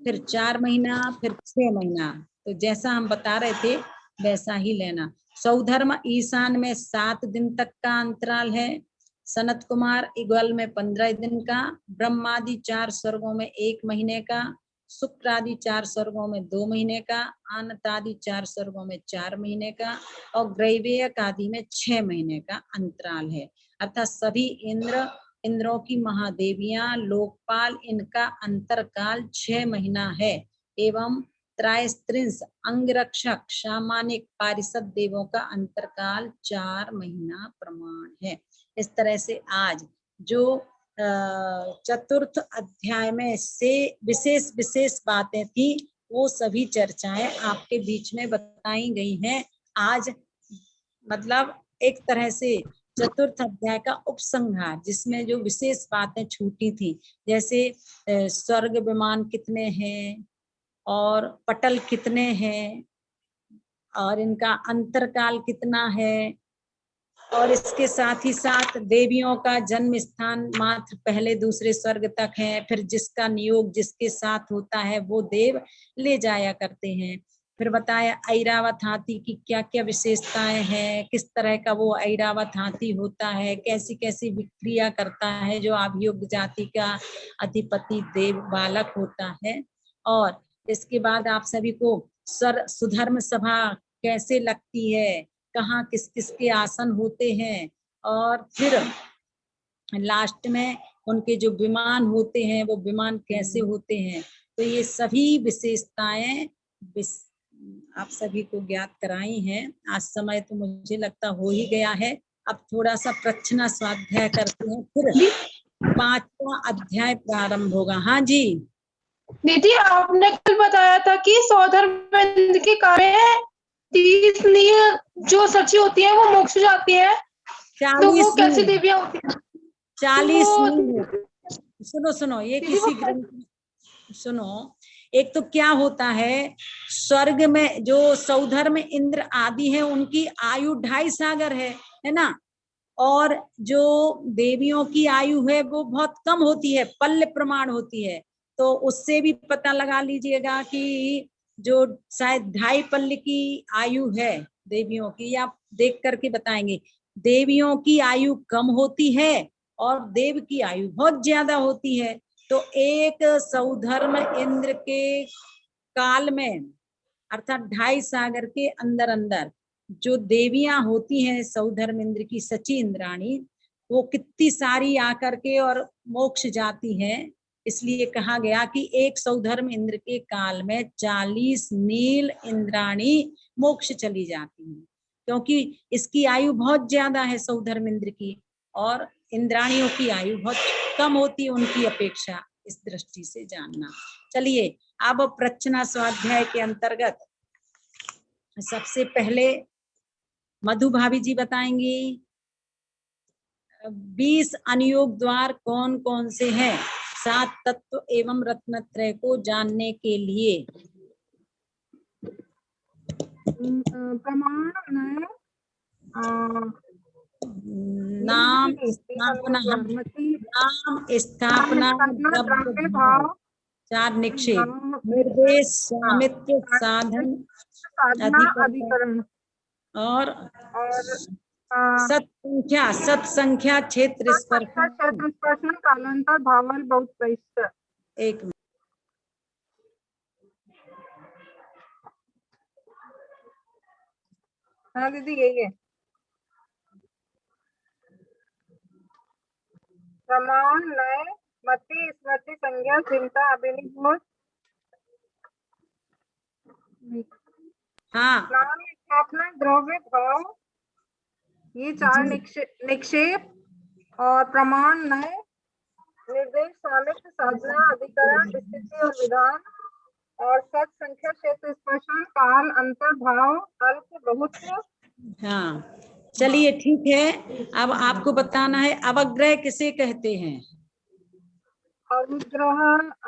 A: फिर 4 महीना, फिर 6 महीना, तो जैसा हम बता रहे थे वैसा ही लेना। सौधर्म ईशान में 7 दिन तक का अंतराल है, सनत कुमार इग्वल में 15 दिन का, ब्रह्मादि 4 स्वर्गों में 1 महीने का, शुक्रादि 4 स्वर्गों में 2 महीने का, आनतादि 4 स्वर्गों में 4 महीने का, और ग्रैवेयक आदि में 6 महीने का अंतराल है। अर्थात सभी इंद्रों की महादेवियां लोकपाल, इनका अंतरकाल 6 महीना है, एवं त्रैस्त्रिंश अंगरक्षक सामानिक पारिषद देवों का अंतरकाल 4 महीना प्रमाण है। इस तरह से आज जो चतुर्थ अध्याय में से विशेष बातें थी वो सभी चर्चाएं आपके बीच में बताई गई हैं आज। मतलब एक तरह से चतुर्थ अध्याय का उपसंहार, जिसमें जो विशेष बातें छूटी थी, जैसे स्वर्ग विमान कितने हैं और पटल कितने हैं और इनका अंतरकाल कितना है, और इसके साथ ही साथ देवियों का जन्म स्थान मात्र पहले दूसरे स्वर्ग तक है, फिर जिसका नियोग जिसके साथ होता है वो देव ले जाया करते हैं। फिर बताया ऐरावत हाथी की क्या क्या विशेषताएं हैं, किस तरह का वो ऐरावत हाथी होता है, कैसी कैसी विक्रिया करता है, जो अभियोग जाति का अधिपति देव बालक होता है। और इसके बाद आप सभी को सुधर्म सभा कैसे लगती है, कहाँ किस किस के आसन होते हैं, और फिर लास्ट में उनके जो विमान होते हैं वो विमान कैसे होते हैं। तो ये सभी विशेषताएं आप सभी को ज्ञात कराई हैं। आज समय तो मुझे लगता हो ही गया है। अब थोड़ा सा प्रश्न स्वाध्याय करते हैं, फिर 5वां अध्याय प्रारंभ होगा। हाँ जी
B: दीदी, आपने कल बताया था कि सौधर्म के कार्य 30 नील जो सची होती है वो मोक्ष जाती है, तो
A: 40
B: वो कैसी
A: नील,
B: देवियां होती है?
A: 40
B: वो
A: नील। सुनो सुनो, ये
B: दीदी वो
A: किसी ग्रंथ में सुनो। एक तो क्या होता है, स्वर्ग में जो सौधर्म इंद्र आदि है उनकी आयु 2.5 सागर है ना, और जो देवियों की आयु है वो बहुत कम होती है, पल्ल प्रमाण होती है। तो उससे भी पता लगा लीजिएगा कि जो शायद 2.5 पल्ल की आयु है देवियों की, या देख करके बताएंगे। देवियों की आयु कम होती है और देव की आयु बहुत ज्यादा होती है। तो एक सौधर्म इंद्र के काल में, अर्थात 2.5 सागर के अंदर अंदर जो देवियां होती हैं सौधर्म इंद्र की सची इंद्राणी, वो कितनी सारी आकर के और मोक्ष जाती हैं। इसलिए कहा गया कि एक सौधर्म इंद्र के काल में 40 नील इंद्राणी मोक्ष चली जाती हैं, क्योंकि इसकी आयु बहुत ज्यादा है सौधर्म इंद्र की, और इंद्राणियों की आयु बहुत कम होती है उनकी अपेक्षा। इस दृष्टि से जानना। चलिए अब प्रश्न स्वाध्याय के अंतर्गत सबसे पहले मधु भाभी जी बताएंगी 20 अनुयोग द्वार कौन कौन से हैं 7 तत्व एवं रत्नत्रय को जानने के लिए।
B: प्रमाण नय,
A: नाम स्थापना, नाम स्थापना, द्रव्य भाव, 4 निक्षेप, निर्देश, स्वामित्व, साधन,
B: साधना, अधिकरण
A: और
B: और
A: सत संख्या, क्षेत्र स्पर्श,
B: क्षेत्र स्पर्शन, कालांतर, भावल, बहुत वैश्य।
A: एक
B: हाँ दीदी यही है। प्रमाण नय, मति, स्मृति, संज्ञा, चिंता, अभिनिवेश,
A: हाँ
B: नाम स्थापना, द्रव्य भाव, ये 4 निक्षेप, और प्रमाण नय, निर्देश, स्वामित्व, साधना, अधिकरण, स्थिति और विधान, और सत संख्या, क्षेत्र स्पर्शन, काल, अंतर, भाव, अल्प, बहुत।
A: हाँ चलिए ठीक है। अब आपको बताना है अवग्रह किसे कहते हैं।
B: अवग्रह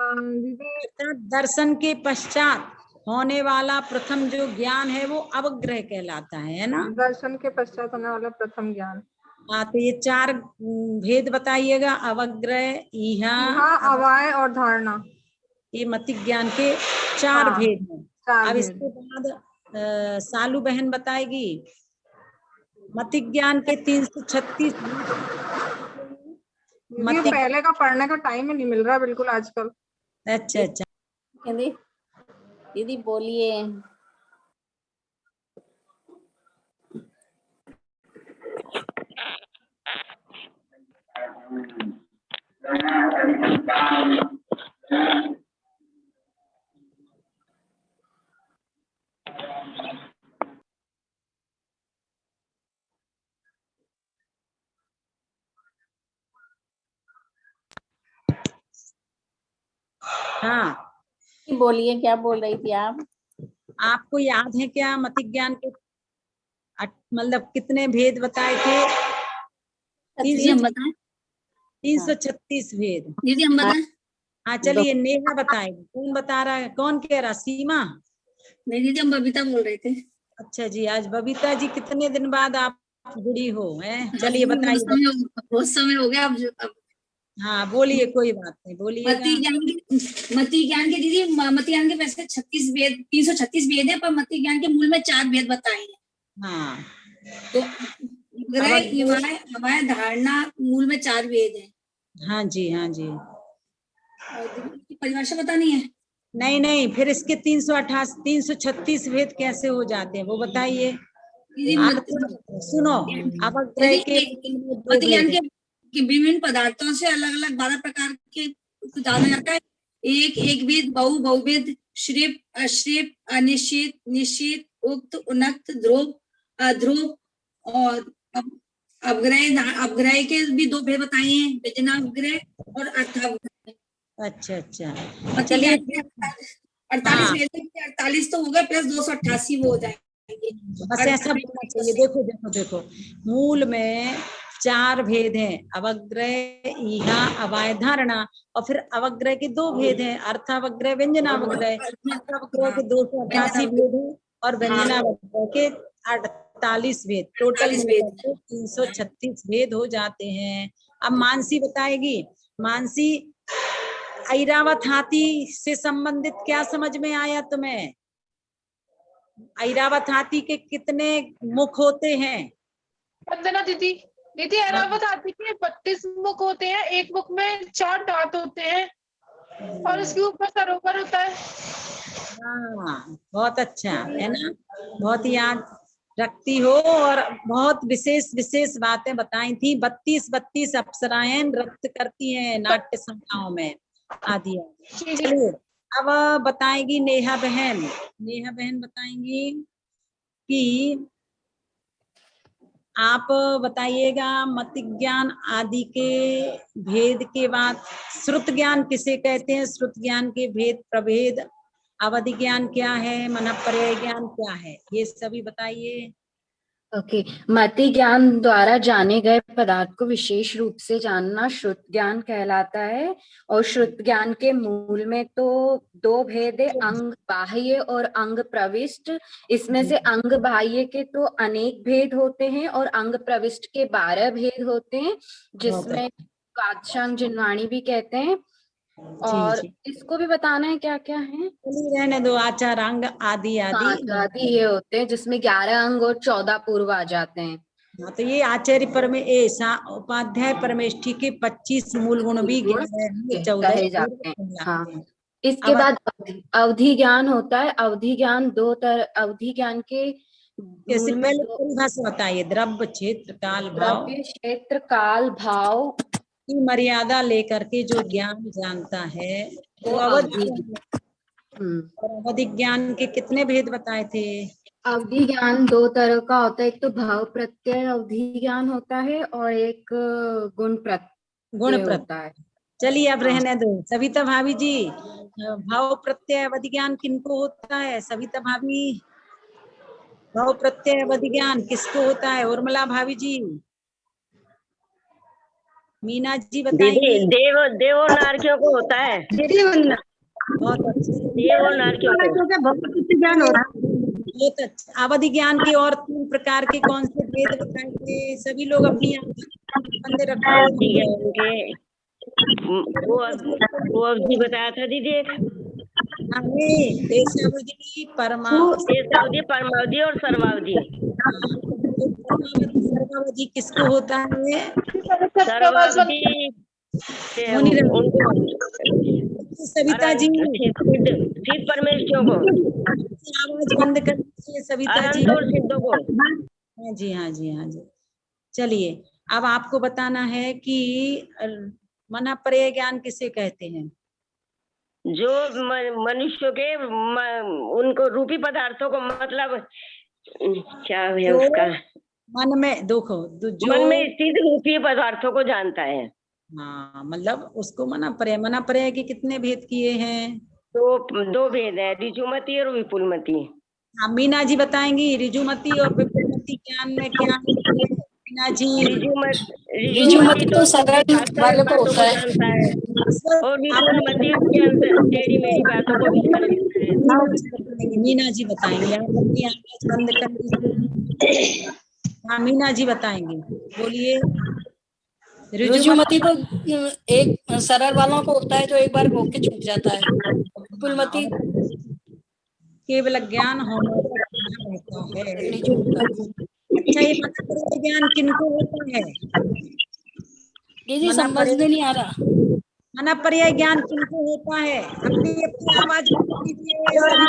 B: दीदी,
A: दर्शन के पश्चात होने वाला प्रथम जो ज्ञान है वो अवग्रह कहलाता है ना।
B: दर्शन के पश्चात होने वाला प्रथम ज्ञान।
A: हाँ तो ये 4 भेद बताइएगा, अवग्रह, ईहा,
B: अवाय और धारणा,
A: ये मति ज्ञान के 4 भेद हैं।
B: 4
A: अब
B: भेद।
A: इसके बाद सालू बहन बताएगी मति ज्ञान के 336।
B: ये पहले का पढ़ने का टाइम ही नहीं मिल रहा बिल्कुल आजकल।
A: अच्छा अच्छा
C: दीदी बोलिए।
A: हाँ
D: बोलिए क्या बोल रही थी आप?
A: आपको याद है क्या मति ज्ञान के मतलब कितने भेद बताए थे?
D: दीदी हम बताएं?
A: 336 भेद।
D: दीदी हम बताएं?
A: हाँ चलिए, नेहा बताएगी। कौन बता रहा है, कौन कह रहा? सीमा?
D: नहीं दीदी हम बबीता बोल रहे थे।
A: अच्छा जी, आज बबीता जी कितने दिन बाद आप जुड़ी हो हैं? चलिए बताइए।
D: बहुत समय हो गया अब
A: हाँ बोलिए, कोई बात नहीं, बोलिएगा।
D: मति ज्ञान के दीदी, मति ज्ञान के वैसे 36 वेद, 336 वेद है, पर मति ज्ञान के मूल में 4 वेद बताए हैं।
A: हाँ
D: तो हमारे धारणा मूल में 4 वेद है।
A: हाँ जी, हाँ जी।
D: परिभाषा बतानी है?
A: नहीं नहीं, फिर इसके 336 भेद कैसे हो जाते हैं वो बताइए। सुनो, अवग्रह के
D: मति ज्ञान के विभिन्न पदार्थों से अलग अलग 12 प्रकार के जाना जाता है। एक वेद, बहुवेद, श्रेप, अश्रेप, अनिश्चित, निश्चित, उक्त, उन्नत, ध्रुव और अवग्रह के भी 2 भेद बताए हैं, व्यजनावग्रह और अर्थावग्रह।
A: अच्छा अच्छा,
D: चलिए। 48
A: हाँ।
D: भेद, 48 तो हो गए, प्लस 288 वो हो जाएंगे।
A: बस ऐसा बोलना चाहिए। देखो देखो देखो, मूल में 4 भेद हैं, अवग्रह, ईहा, अवाय, धारणा, और फिर अवग्रह के 2 भेद हैं, अर्थावग्रह, व्यंजनावग्रह। अर्थावग्रह के 288 भेद हैं और व्यंजनावग्रह के 48 भेद, टोटल मिलकर 336 भेद हो जाते हैं। अब मानसी बताएगी। मानसी, ऐरावत हाथी से संबंधित क्या समझ में आया तुम्हें? ऐरावत हाथी के कितने मुख होते हैं?
E: वंदना दीदी, दीदी ऐरावत हाथी के 32 मुख होते हैं, एक मुख में 4 दांत होते हैं और उसके ऊपर सरोवर होता है।
A: हाँ, बहुत अच्छा है ना, बहुत याद रखती हो और बहुत विशेष विशेष बातें बताई थी। 32 अप्सराएं नृत्य करती हैं नाट्य संस्थाओं में आदि। चलिए अब बताएंगी नेहा बहन। नेहा बहन बताएंगी कि आप बताइएगा मति ज्ञान आदि के भेद के बाद श्रुत ज्ञान किसे कहते हैं? श्रुत ज्ञान के भेद प्रभेद, अवधि ज्ञान क्या है, मनःपर्यय ज्ञान क्या है, ये सभी बताइए।
F: ओके, मति ज्ञान द्वारा जाने गए पदार्थ को विशेष रूप से जानना श्रुत ज्ञान कहलाता है। और श्रुत ज्ञान के मूल में तो 2 भेद है, अंग बाह्य और अंग प्रविष्ट। इसमें से अंग बाह्य के तो अनेक भेद होते हैं और अंग प्रविष्ट के 12 भेद होते हैं, जिसमें वाक्यांश जिनवाणी भी कहते हैं। और इसको भी बताना है क्या क्या है?
A: रहने दो, आचार, अंग आदि
F: आदि ये होते हैं, जिसमें 11 अंग और 14 पूर्व आ जाते हैं।
A: हाँ, तो ये आचार्य उपाध्याय परमेष्ठी के 25 मूल गुण भी 14
F: जाते हैं। हाँ, इसके बाद अवधि ज्ञान होता है। अवधि ज्ञान 2 तरह, अवधि ज्ञान के
A: कैसे, पहले परिभाषा बताइए। द्रव्य, क्षेत्र, काल, भाव।
F: द्रव्य, क्षेत्र, काल, भाव
A: की मर्यादा लेकर के जो ज्ञान जानता है वो अवधि। और अवधि ज्ञान के कितने भेद बताए थे?
F: अवधि ज्ञान 2 तरह का होता है, एक तो भाव प्रत्यय अवधि ज्ञान होता है और एक गुण प्रत्यय होता है।
A: चलिए अब रहने दो। सविता भाभी जी, भाव प्रत्यय अवधि ज्ञान किनको होता है? सविता भाभी, भाव प्रत्यय अवधि ज्ञान किसको होता है? उर्मिला भाभी जी, मीना जी बताएंगी।
C: देव और नारकियों को होता है।
A: बहुत अच्छा।
C: देव और नारकियों को
A: बहुत अच्छा। अवधि ज्ञान के और 3 प्रकार के कौन से भेद बताए थे? सभी लोग अपनी बंदे रखो।
C: वो अवधि बताया था दीदी।
A: हमें देशावधि,
C: परमावधि और सर्वावधि।
A: सर्वावधि किसको होता है?
C: सर्वावधि
A: सविता जी,
C: सिद्ध परमेश्वर को।
A: आवाज बंद कर दीजिए सविता जी।
C: सिद्धों को।
A: हाँ जी, हाँ जी, हाँ जी। चलिए अब आपको बताना है कि मनःपर्यय ज्ञान किसे कहते हैं?
C: जो मनुष्य के उनको रूपी पदार्थों को, मतलब क्या है उसका,
A: मन में देखो, जो
C: मन में स्थित रूपी पदार्थों को जानता है।
A: हाँ, मतलब उसको मनःपर्यय। मनःपर्यय के कितने भेद किए हैं?
G: दो भेद है, ऋजुमती और विपुलमती।
A: हाँ, मीना जी बताएंगी ऋजुमती और विपुलमती ज्ञान में क्या अंतर है? मीना जी।
G: ऋजुमती तो सरल वालों को होता है और विपुलमती टेढ़ी मेढ़ी बातों को भी कर लेता है।
A: मीना जी बताएंगे, आप अपनी आवाज बंद कर लीजिए। हाँ, मीना जी बताएंगे, बोलिए।
H: ऋजुमती तो एक सरल वालों को होता है जो एक बार होके छूट जाता है। विपुलमती
A: केवल ज्ञान होने पर रहता है। अच्छा, ये मना ज्ञान किनको होता है?
H: दीदी समझ में नहीं आ रहा।
A: मना पर्याय ज्ञान किनको होता है? अपनी अपनी आवाज बंद कीजिए सभी।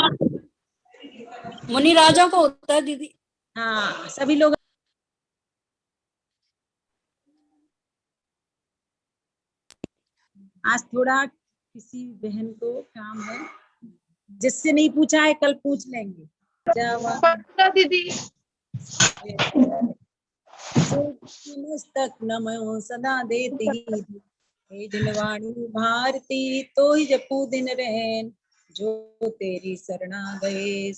H: मुनि राजा को होता है दीदी।
A: हाँ, सभी लोग। आज थोड़ा किसी बहन को काम है, जिससे नहीं पूछा है कल पूछ लेंगे।
E: दीदी
A: मस्तक नमो सदा देती हे दिलवाणी भारती, तो ही जपू दिन रहन जो तेरी शरणा गए।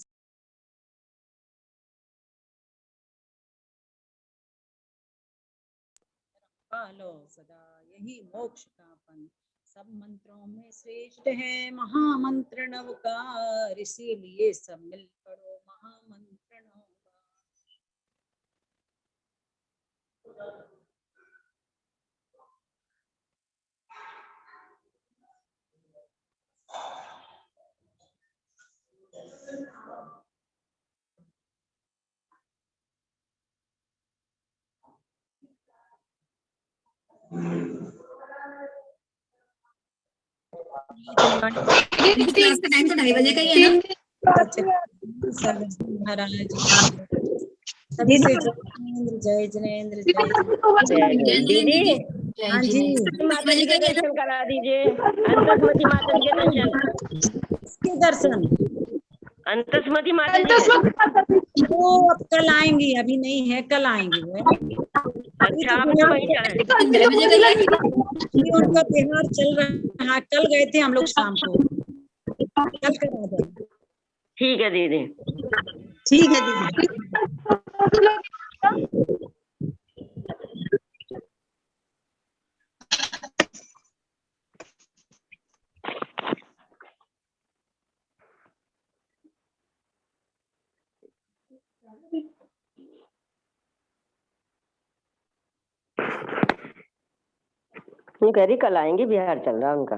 A: पालो सदा यही मोक्ष का पंथ, सब मंत्रों में श्रेष्ठ है महामंत्र नवकार, इसीलिए सब मिल पढ़ो महामंत्र नवकार।
D: क्लास का टाइम तो 2:30 बजे का ही है ना।
A: महाराज सभी से जय जिनेंद्र जय
G: दीदी
A: हाँ जी,
G: माता जी के दर्शन करा दीजिए, अंतस्मति माता जी के दर्शन।
A: किसके दर्शन?
G: अंतस्मति माता जी
A: वो अब कल आएंगी, अभी नहीं है, कल आएंगी वो।
G: अच्छा, आप तो वहीं जाए।
A: उनका त्योहार चल रहा है, कल गए थे हम लोग शाम को, कल करा देंगे।
G: ठीक है दीदी।
A: ठीक है दीदी।
G: वो कह रही कल आएंगे, बिहार चल रहा उनका।